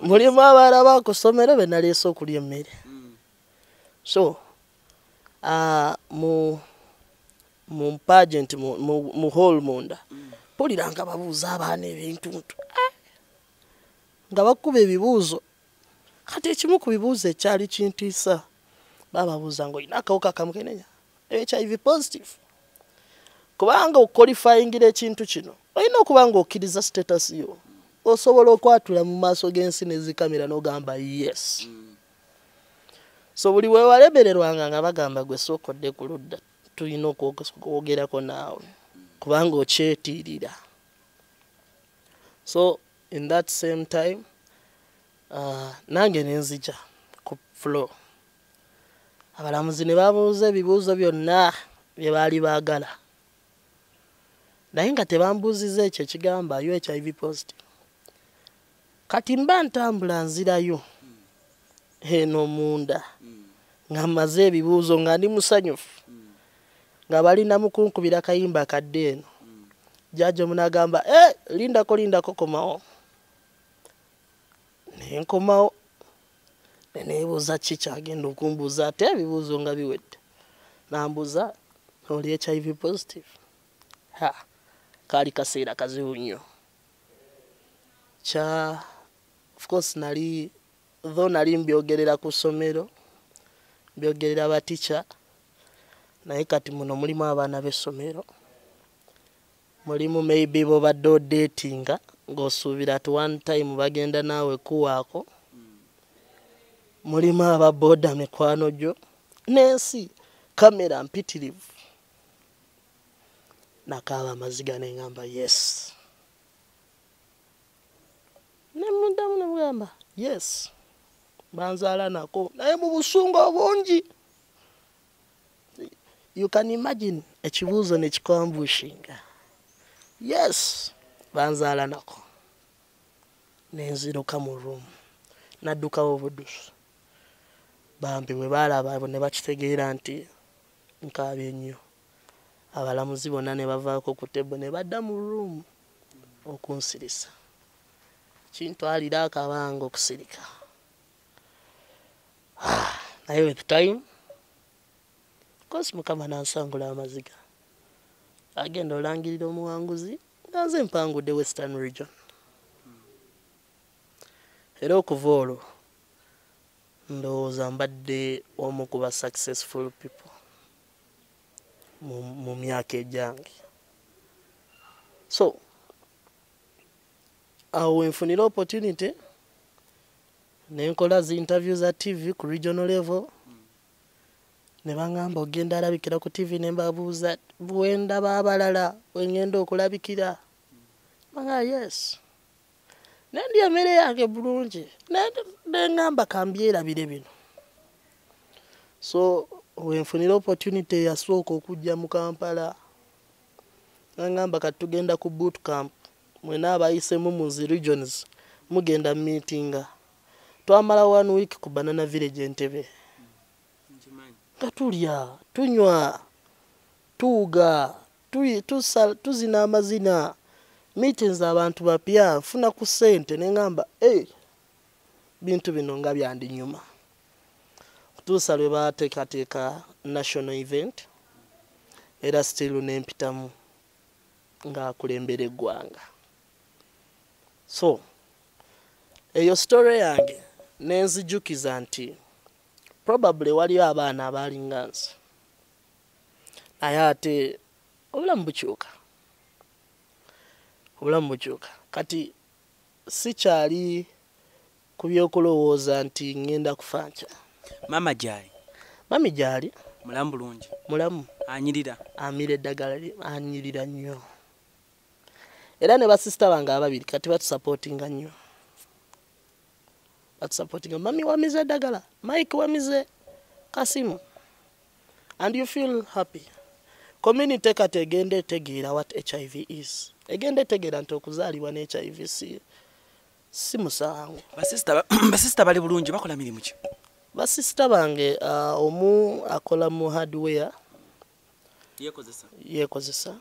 mulimu abaala bakusomero be naleese okulya emmere so mu pageant mu hall munda mpulira nga babuuza abaana ebintuntu nga bakuba ebibuuzo kati ekimu ku bibuuzo ekyali kintiisa bababuuza nga olina akawuka ka Mukenenya HIV positive kubanga okwalifyingira ekintu kino olina okuba nga okkiriza status yo osobola okwatula mu maaso g'ensi nezikamera n'ogamba yes so buli wewalemererwanga nga bagamba gwe sookodde ku ludda tulina okwogerako naawe kubanga okyetiirira so in that same time nange nenzija ku floor abalamuzi ne babuuza ebibuuzo byonna bye baali baagala naye nga tebambuuziza ekyo ekigamba yo HIV positive kati mba ntambula nzirayo eno munda nga mmaze ebibuuzo nga ndi musanyufu nga balina mukunkubira kayimba kadde eno jjajja omunagamba lindako komawo nenkomawo neneebuuza ki kyagenda okumbuuza ate ebibuuzo nga biwedde nambuuza oli HIV positive kaali kaseera kazibu nnyo of course nali mbyogerera ku ssomero mbyogerera baticha naye kati muno mulimu abaana b'essomero mulimu maybe bobadde odatinga ng'osuubira at one time bagenda naawe kuwaako mulimu ababoda mikwano gyo n'ensi kamera mpitirivu nakaaba amaziga neŋŋamba yes nemuddamu nemugamba yes banzaala nako naye mu busungu obungi you can imagine ekibuuzo nekikwambushinga yes banzaala nako nenziruka mu room naddukawo obudusu bambi bwe baalaba ne bakitegeera nti nkaabye nnyo abalamuzi bonna ne bavaako ku tebo ne badda mu room okunsirisa kintwalira akabanga okusirika naye with time kosi mukama nansangula amaziga agenda olangirira omuwanguzi nga nze mpangudde Western Region era okuva olwo ndowooza mbadde omu ku ba successful people mu myaka egyange so awo wenfunira opportunity nenkola zi interview za TV ku regional level ne bangamba ogenda alabikira ku TV ne mbabuuza bwendaba abalala wengenda okulabikira banga yes nendi emmere yange bulungi nengamba kambyerabire bino so wenfunira opportunity yasooka okujja mu Kampala nangamba kati tugenda ku boot camp mwena abayisemu mu zi regions mugenda meetinga twamala 1 week ku Banana Village Entebbe nga tulya tunywa tuuga tuzina amazina meetings abantu bapya nfuna ku ssente ne ngamba bintu bino nga byandinyuma kutuusa lwe baateekateeka national event era still nempitamu ng'akulembera eggwanga. So eyo story yange nenzijukiza nti probably waliyo abaana abalinga nze naye ate obulamu bukyuka kati sikyali ku byokulowooza nti ngenda kufa nkya. Mami gyali mulamu bulungi mulamu amira eddagala anyirira nnyo era ne basisita bange ababiri kati batusupportinga nnyo mami wamize eddagala Mike wamize Kasimu and you feel happy. Community kati egende tegeera what HIV is egende tegeera nti okuzaalibwa ne HIV si musango. Basisita bali bulungi bakola mirimu ki? Basisita bange omu akola mu hardware yekozesa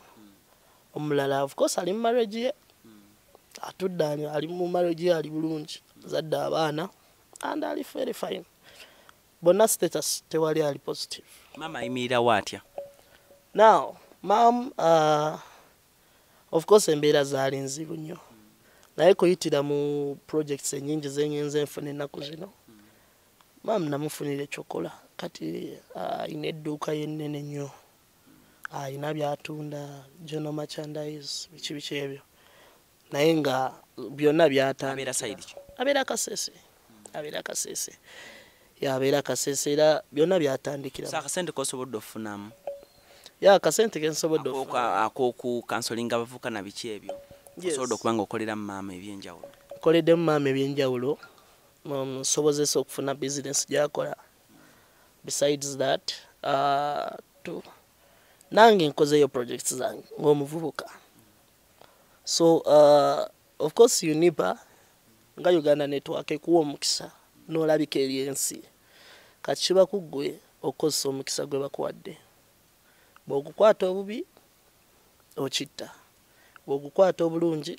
omulala of course ali mu marriage ye atudde ali mu marriage ye ali bulungi zadde abaana and ali very fine bonna status tewali ali positive. Mama ayimirira watya? Now mom of course embeera zaali nzibu nnyo naye kuyitira mu projects ennyingi zenyenze enfuna ennaku zino mam namufunira ekyokola kati ayina edduuka yennene nnyo ayina byatunda general merchandise biki ebyo naye nga byonna byatandika abeera Kasese yabeera Kasese era byonna byatandikira akasente kosobodde okufunamu akasente kensobodde akoku kansolinga abavuka na biki ebyo osobola okubanga okolera maama ebyenjawulo? Nkoleddemu maama ebyenjawulo nsobozesa okufuna business gyakola. Besides that nange nkozeyo projects zange ng'omuvubuka. So of course UNIPA nga Uganda Network ekuwa omukisa n'olabika eri ensi kati kiba ku ggwe okukozesa omukisa gwe bakuwadde. Bw'ogukwata obubi okitta, bw'ogukwata obulungi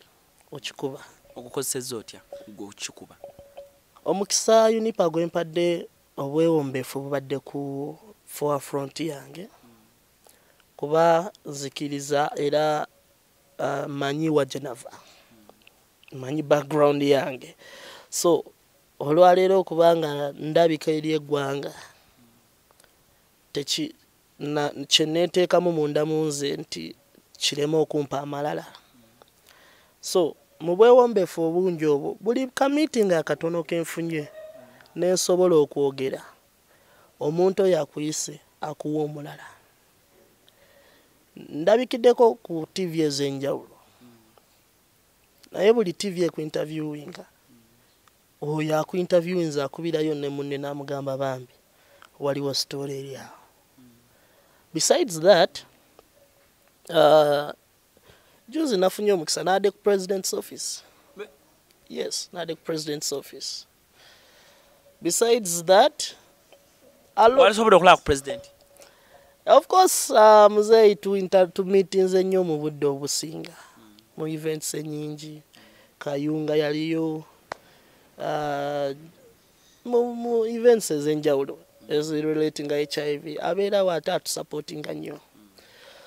okikuba. Ogukozesezza otya gw'okikuba? Omukisa UNIPA gwe mpadde obwewombeefu bubadde ku forefront yange kuba nzikiriza era manyi wa Geneva manyi background yange. So olwaleero okubanga ndabika eri eggwanga kyeneeteekamu munda mu nze nti kireme okumpa amalala. So mu bwewombeefu obungi obwo buli kamiitingi akatono kenfunye nensobola okwogera omuntu oyo akuyise akuwa omulala. Ndabikiddeko ku TV ez'enjawulo naye buli TV ekuinterviewinga oyo akuinterviewinza akubirayo ne munne n'amugamba bambi waliwo story eri awo. Besides that juzi nafunye omukisa nadde ku president's office. Yes, nadde ku president's office. Besides that walisobola okulaba ku president? Of course muzeeyi tu meetings ennyo mu budde obusinga mu events ennyingi. Kayunga yaliyo mu events ez'enjawulo relating HIV abeerawo ate atusupportinga nnyo.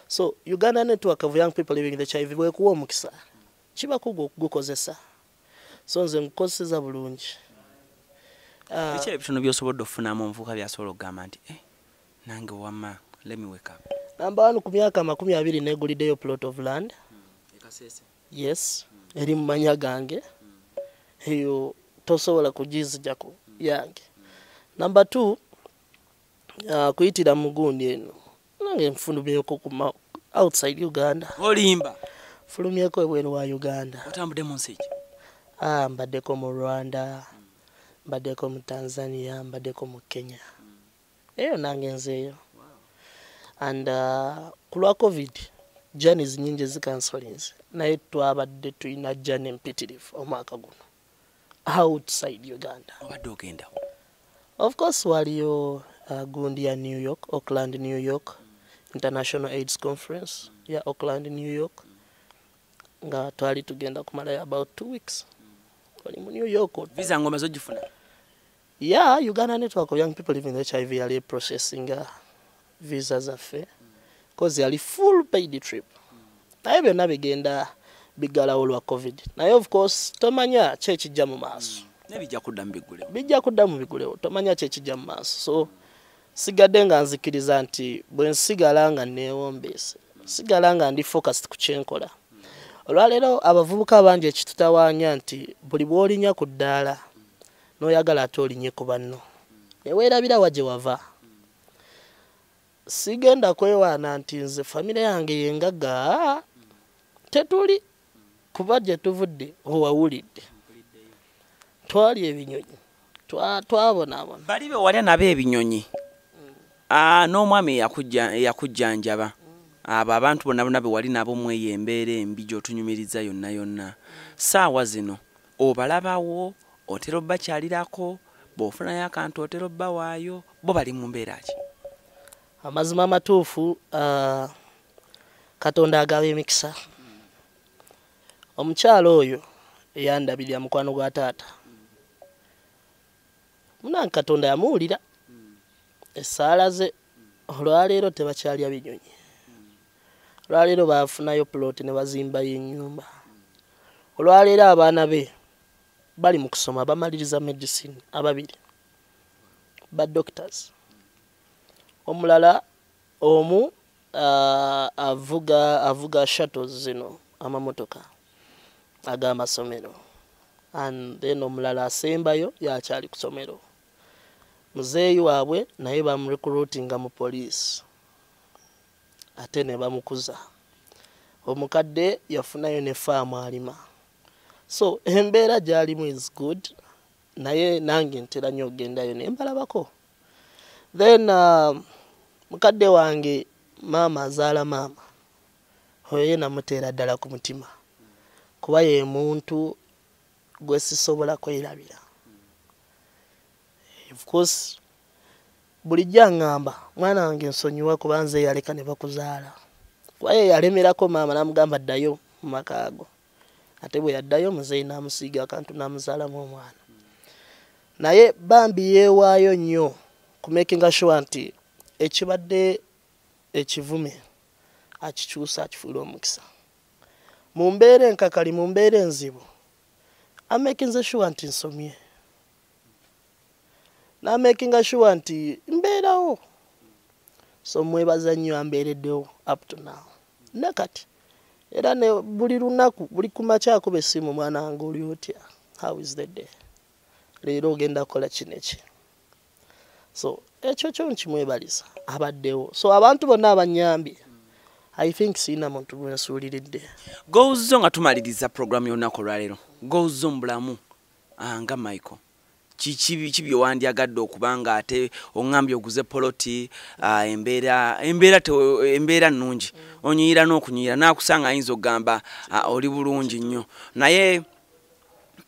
So Uganda Network of Young People Living with HIV bwekuwa omukisa kiba kugukozesa. So nze nkukozeseza bulungi. Biki ebitono by'osobodde okufunamu omuvubuka by'asobola okugamba nti nange wamma let me wake up? Number 1 ku myaka 20 neguliddeyo plot of land. Yes, eri mu manya gange eyo tosobola kugizijako yange. Number 2 kuyitira mu gundi eno nange nfulumyeko ku outside Uganda. Olimba? Fulumyeko ebweru wa Uganda. Otambudde mu nsi ki? Mbaddeko mu Rwanda, mbaddeko mu Tanzania, mbaddeko mu Kenya. Eyo nange nzeeyo. And ku lwa COVID journeys nyingi zikansolinze naye twabadde tulina journey mpitirivu omwaka guno. outside Uganda. Obadde ogenda. Of course, waliyo gundi ya New York, Auckland, New York, International AIDS Conference, ya Auckland, New York. Nga twali tugenda kumala about 2 weeks. Wali mu New York. Visa ngoma zojifuna? Yeah, Uganda Network of Young People Living with HIV yali processing visas affe. Cause yali full paid trip. Naye byonna bigenda bigalawo lwa COVID. Naye of course, tomanya kyekijja mu maaso. Nebijja kuddamu bigulewo. Bijja kuddamu bigulewo. Tomanya kyekijja mu maaso. So, sigadde nga nzikiriza nti bwe nsigala nga neewombeese. Sigala nga ndi focused ku kyenkola. Olwaleero abavubuka bangi ekitutawaanya nti buli bw'olinya ku ddaala n'oyagala ate olinye ku banno. Ne weerabira wa gye wava. Sigenda kwewaana nti nze famire yange yengaga tetuli kuba gye tuvudde owawulidde. Twali ebinyonyi. Twabonaabona. Bali be walya nabo ebinyonyi. N'omwami yakujjanjaba. Abo abantu bonna be wali nabo mweye embeera embi gy'otunyumiriza yonna yonna. Saawa zino obalabawo otera obbakyalirako bw'ofunayo akantu otera obbawaayo bo bali mu mbeera ki? Amazima amatuufu Katonda agaba emikisa. Omukyalo oyo eyandabirira mukwano gwa taata. Munange Katonda yamuwulira. Essaala ze olwaleero tebakyalya binyonyi. Olwaleero baafunayo plot ne bazimbayo ennyumba. Olwaleero abaana be bali mu kusoma bamaliriza medicine ababiri. Ba doctors. Omulala omu avuga shuttles zino amamotoka ag'amasomero. And then omulala asembayo yakyali ku somero. Muzeeyi waabwe naye bamurecruitinga mu police. Ate ne bamukuza. Omukadde yafunayo ne faamu alima. So embeera gy'alimu is good. Naye nange ntera nnyo ogendayo ne mbalabako. Then mukadde wange maama azaala maama. Oyo namuteera ddala ku mutima. Kuba ye muntu gwe sisobola kwerabira. Of course, bulijjo aŋŋamba mwana wange nsonyiwa kuba nze yaleka ne bakuzaala. Kuba ye yalemerako maama n'amugamba ddayo mu maka ago. Ate bwe yaddayo muzeeyi n'amusiiga akantu n'amuzaalamu omwana. Naye bambi yeewaayo nnyo ku making sure nti ekibadde ekivume akikyusa akifuula omukisa. Mu mbeera enkakali, mu mbeera enzibu, amaking sure nti nsomye. N'amaking sure nti mbeerawo. So mwebaza nnyo ambeereddewo up to now. Nakati era ne buli lunaku buli kumakya akuba essimu mwana wange oli otya? How is the day? Leero ogenda kukola kino eki. So ekyo kyo nkimwebaliza abaddewo. So abantu bonna abanyambye I think sina muntu gwe nsuuliridde. Gozzo nga tumaliriza program y'olunaku olwaleero. Gozzo mbulamu nga Michael. Kibi wandyagadde okubanga ate oŋŋambye oguze poloti embeera nnungi. Onyiyira n'okunyiyira naakusanga ayinza okugamba oli bulungi nnyo. Naye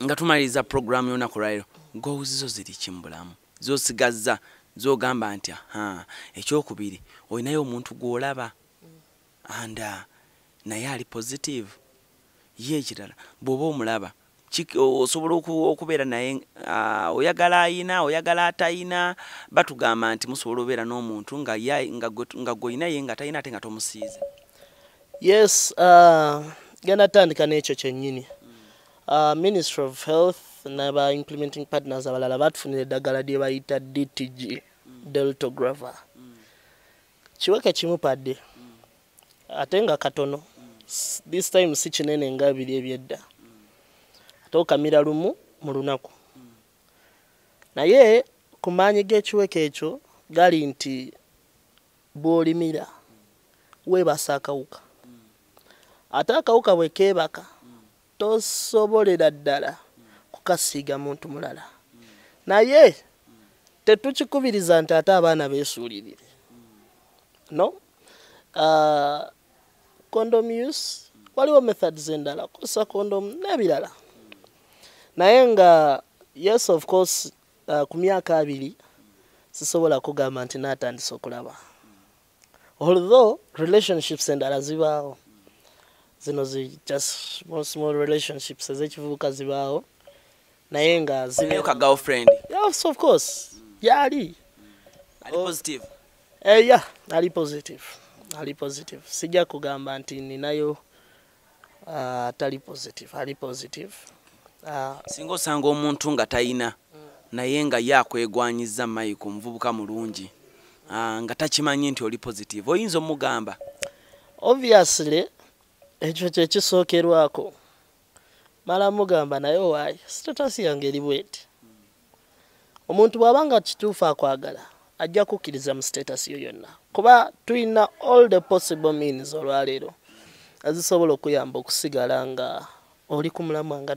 nga tumaliriza program y'olunaku olwaleero. Gozzo ziri kimbulamu. Zosigazza zogamba nti ekyokubiri olinayo omuntu gw'olaba anda naye ali positive. Ye ekirala bw'oba omulaba osobola okubeera naye oyagala ayina oyagala atayina batugamba nti musobola obeera n'omuntu nga gw'olina ye nga tayina ate nga tomusiize. Yes, genda tandika n'ekyo kyennyini. Ministry of Health n'aba implementing partners abalala batufunira eddagala lye bayita DTG, Deltograva. Kiweke kimu padde. Ate nga katono. This time si kinene nga biri ebyedda. Ate okamira lumu mu lunaku. Naye ku maanyi g'ekiweke ekyo gali nti bw'olimira weebasa akawuka. Ate akawuka bwe keebaka tosobolera ddala kukasiiga muntu mulala. Naye tetukikubiriza nti ate abaana beesuulirire. No? Condom use waliwo methods endala kozesa condom n'ebirala. Naye nga Yes, of course, ku myaka 2 sisobola kugamba nti natandise okulaba. Although relationships endala zibaawo. Zino just small relationships ezekivubuka zibaawo. Naye nga zibeyo ka girlfriend. Yes, of course. Yali. Ali positive. Yeah, ali positive. Ali positive. Sijja kugamba nti ninayo atali positive. Ali positive. Singo sanga omuntu nga tayina naye nga yakwegwanyiza Mike omuvubuka mulungi. Nga takimanyi nti oli positive. Oyinza omugamba. Obviously, ekyo kye kisookerwako. Mala mugamba naye waayi status yange eri bweti. Omuntu bw'abanga kituufu akwagala ajja kukkiriza mu status yo yonna. Kuba tulina all the possible means olwaleero ezisobola okuyamba okusigala nga oli ku mulamwa nga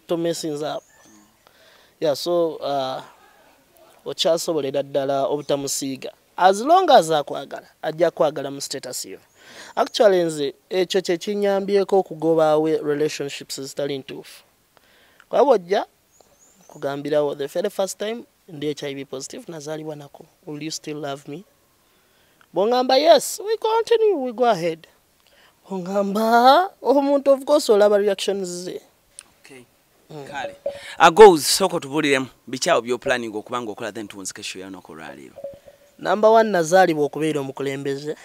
tomesinza up. Yeah, so okyasobolera ddala obutamusiiga. As long as akwagala ajja kwagala mu status yo. Actually nze ekyo kye kinyambyeko okugobaawe relationships ezitali ntuufu. Kwa bw'ojja kugambirawo the very first time ndi HIV positive nazaalibwa nako. Will you still love me? Bongamba yes, we continue, we go ahead. Bongamba omuntu of course olaba reactions ze. Okay. Kale. Goals soko tubuliremu bichawo byo planning okubanga okola then tuwunzike show yano okolwaliro. Number 1 nazaalibwa okubeera omukulembeze.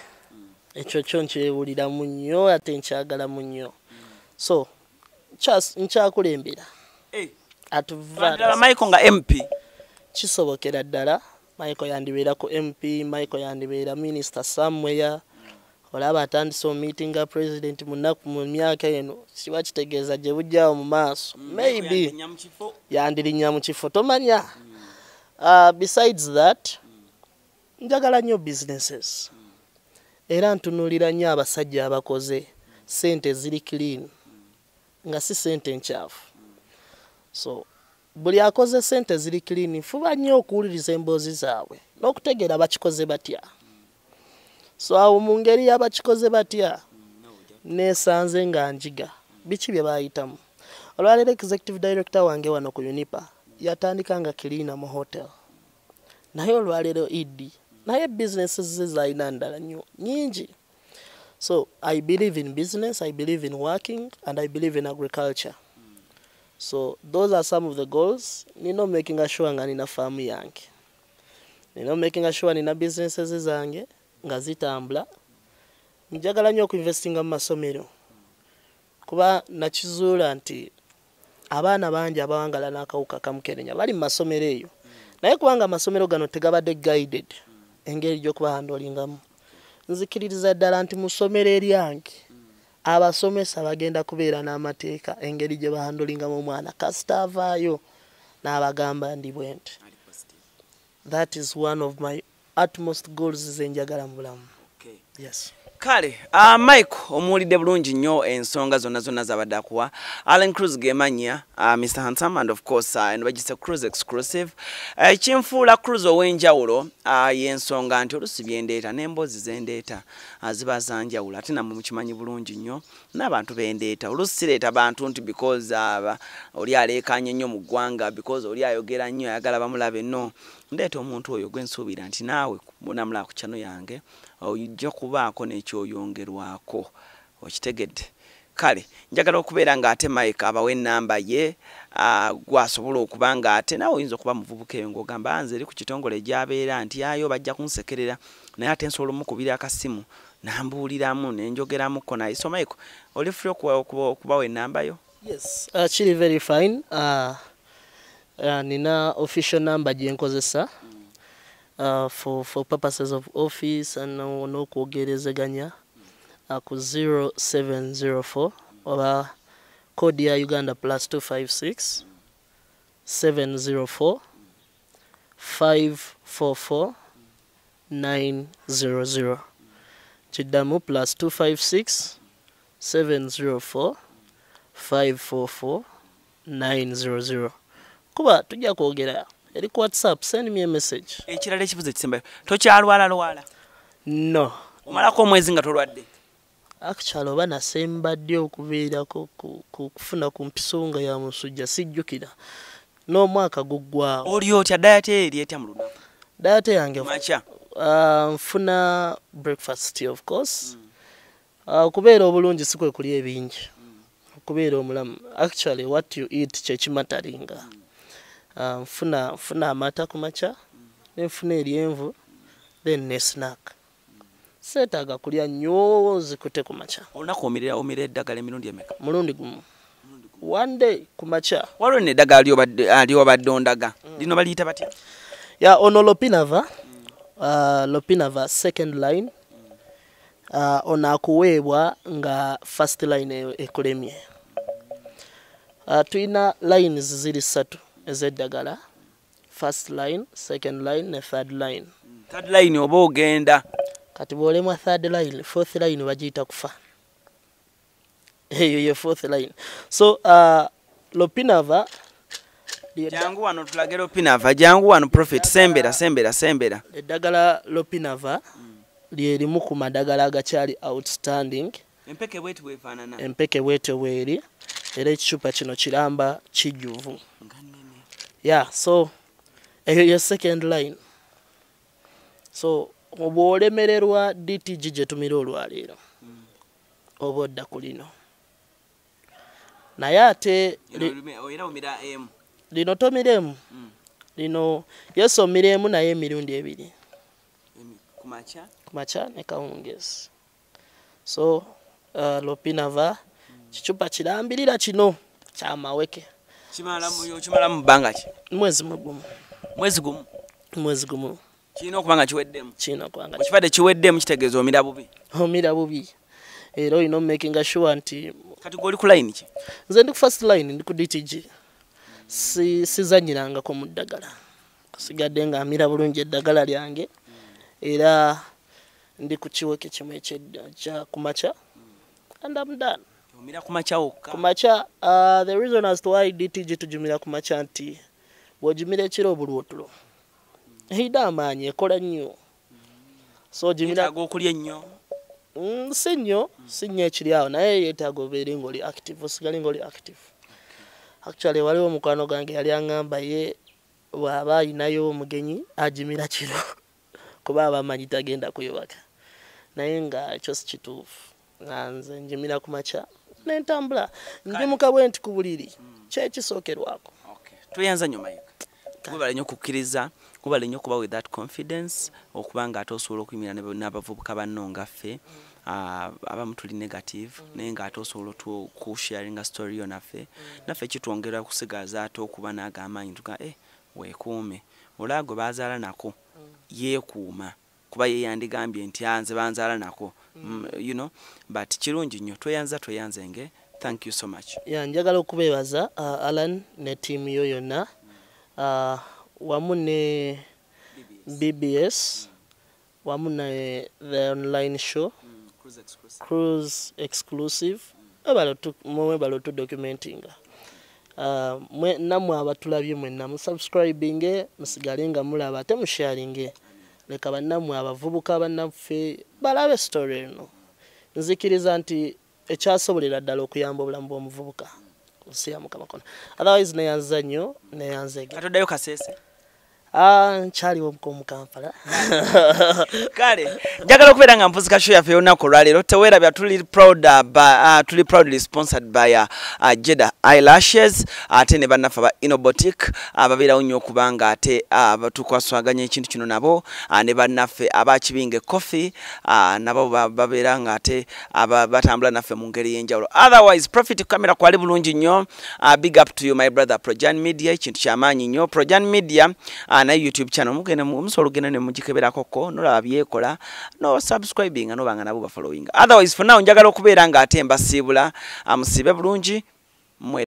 Ekyo kyo nkyewulira munnyo ate nkyagala munnyo. So nkyakulembera. Atuvara Michael nga MP. Kisobokera ddala. Michael yandibeera ku MP, Michael yandibeera minister somewhere. Olaba atandise meeting ga president munaku mu myaka eno kiba kitegeeza gye bujjaawo mu maaso. Maybe yandirinya mu kifo tomanya. Besides that, njagala nnyo businesses. Era ntunuulira nnyo abasajja abakoze sente ziri clean nga si sente nkyafu. So buli akoze sente ziri clean fuba nnyo okuwuliriza emboozi zaabwe n'okutegeera bakikoze batya. So awo mu ngeri y'abakikoze batya neesanze nga njiga biki bye baayitamu. Olwaleero executive director wange wano ku Unipa yatandika nga cleaner mu hotel. Naye olwaleero Idi naye businesses ze zaalina ndala nnyo nyingi. So I believe in business, I believe in working, and I believe in agriculture. So those are some of the goals. Nino making sure nga nina farm yange. Nino making sure nina businesses zange nga zitambula. Njagala nnyo okuinvestinga mu masomero. Kuba nakizuula nti abaana bangi abawangala n'akawuka ka Mukenenya bali mu masomero eyo. Naye kubanga amasomero gano tegabadde guided engeri gy'okuba handolingamu. Nzikiririza ddala nti mu ssomero eryange abasomesa bagenda kubeera n'amateeka engeri gye bahandolingamu omwana kasita avaayo n'abagamba ndi bwenti. That is one of my utmost goals ze njagala mu bulamu. Okay. Yes. Kale, Mike omuwulidde bulungi nnyo ensonga zonna zabadde akuwa. Allen Cruz gemanya, Mr. Handsome, and of course and Register Cruz exclusive. Kinfuula Cruz ow'enjawulo y'ensonga nti olusi byendeeta n'emboozi zendeeta ziba zanjawulo ate nammwe mukimanyi bulungi nnyo n'abantu bendeeta. Olusi sireeta bantu nti because oli aleekaanye nnyo mu ggwanga, because oli ayogera nnyo ayagala bamulabe no. Ndeeta omuntu oyo gwe nsuubira nti naawe munamula ku channel yange ojja kubaako n'ekyoyongerwako okitegedde. Kale njagala okubeera nga ate Mike abawe ennamba ye gwasobola okuba nga ate naawe oyinza okuba muvubuka eyo ng'ogamba nze eri ku kitongole gy'abeera nti ayo bajja kunsekerera naye ate nsobola omukubira akasimu nambuuliramu nenjogeramuko naye. So Mike oli free okubawa ennamba yo? Yes, actually very fine. Nina official number gye nkozesa for purposes of office and n'okwogerezeganya ku 0704 oba code ya Uganda +256 704 544 900. Kiddamu +256 704 544 900. Kuba tujja kwogera eri ku WhatsApp, send me a message. Ekirala ekibuzo kisembayo tokyalwala? No. Omalako omwezi nga tolwadde? Actually oba nasembadde okubeera kufuna ku mpiso nga ya musujja sijjukira. n'omwaka guggwawo. Oli otya diet eri etya mu lunaku? Diet yange Macha. Nfuna breakfast of course. Kubeera obulungi si kwe kulya ebingi. Kubeera omulamu. Actually what you eat kye kimataringa. Nfuna amata ku makya, nfuna eryenvu, then ne snack. Seetaaga kulya nnyo zikute ku makya. Olunaku omira eddagala emirundi emeka? Mulundi gumu. One day ku makya. Waliwo n'eddagala ly'obadde ondaga. Lino baliyita batya? Ono Lopinava. Lopinava second line. Ono akuweebwa nga first line ekolemye. Tuyina lines ziri 3 ez'eddagala. First line, second line ne third line. Third line oba ogenda. Kati bw'olemwa third line, fourth line bagiyita kufa. Eyo ye fourth line. So Lopinava jangu wano tulage Lopinava, jangu wano Prophet sembera. Eddagala Lopinava lyerimu ku madagala agakyali outstanding. Empeke bweti bwefaanana. Empeke bwete bweri era ekicupa kino kiramba kijjuvu. Yeah, so eyo ye second line. So obwolemererwa DTG gye tumira olwaleero oba odda ku lino. Naye ate lino tomiremu. Lino yesu omiremu naye emirundi ebiri. Kumakya ne kawungezi. So Lopinava kicupa kirambirira kino kyamaweke. Kimala mu bbanga ki? Mwezi gumu. Mwezi gumu. Kirina okuba nga kiweddemu. Ekibadde kiweddemu kitegeeza omira bubi. Omira bubi. Era olina making sure nti kati gwe oli ku line ki? Nze ndi ku first line ndi ku DTG. Sizanyirangako mu ddagala. Sigadde nga amira bulungi eddagala lyange. Era ndi ku kiweke kimu ekya kumakya. And I'm done. Omira kumakya wokka. Kumakya, the reason as to why DTG tujumira kumakya nti bw'ojumira ekiro obulwotulo. Hida amaanyi ekola nnyo. So jumira okulya ennyo. Si nnyo ekiri awo naye yeetaaga obeere ng'oli active, osigale ng'oli active. Actually waliwo omukwano gwange yali aŋŋamba ye bw'aba ayinayo omugenyi ajimira kiro kuba aba amanyi tagenda kuyobaka. Naye nga ekyo si kituufu. Nze njimira ku makya n'entambula njimuka bwe nti ku buliri kyekisookerwako. Tweyanza nnyo Mike. Kubala nnyo kukkiriza, kubala nnyo kuba with that confidence okuba nga ate osobola okuyimira n'abavubuka banno nga ffe abamu tuli negative naye nga ate osobola okusharinga story yo naffe kitwongera kusigaza ate okuba n'agamaanyi tuga weekuume olaago bazaala nako yeekuuma kuba yeyandigambye nti nze banzaala nako you know, but kirungi nnyo tweyanzenge. Thank you so much. Njagala okubeebaza Alan ne team yo yonna wamu ne BBS wamu ne the online show Cruise exclusive mwebalo tu documenting namwe abatulabye mwenna musubscribing musigale nga mulaba ate musharinge leka bannamwe abavubuka bannaffe balabe story eno. Nzikiriza nti ekyasobolera ddala okuyamba obulamu bw'omuvubuka kusiya Mukama kona. Otherwise neyanza nnyo neyanzege. Atoddayo Kasese? Nkyaliwo mu Kampala. Kale njagala okubeera nga mpuzika show yaffe y'olunaku olwaleero teweerabya tuli proudly sponsored by Jeda Eyelashes ate ne bannaffe aba Inobotic ababeerawo nnyo okubanga ate tukwaswaganya ekintu kino nabo ne bannaffe abakibinge coffee nabo babeera nga ate batambula naffe mu ngeri y'enjawulo. Otherwise Prophet kamera kwali bulungi nnyo. Big up to you my brother Projan Media, ekintu kyamaanyi nnyo. Projan Media na YouTube channel mugenda mumusolo genda ne mugikeberako ko nolaba byekola no subscribing no banga nabo ba following. Otherwise for now njagala okubeera nga ate mbasibula amusibe bulungi.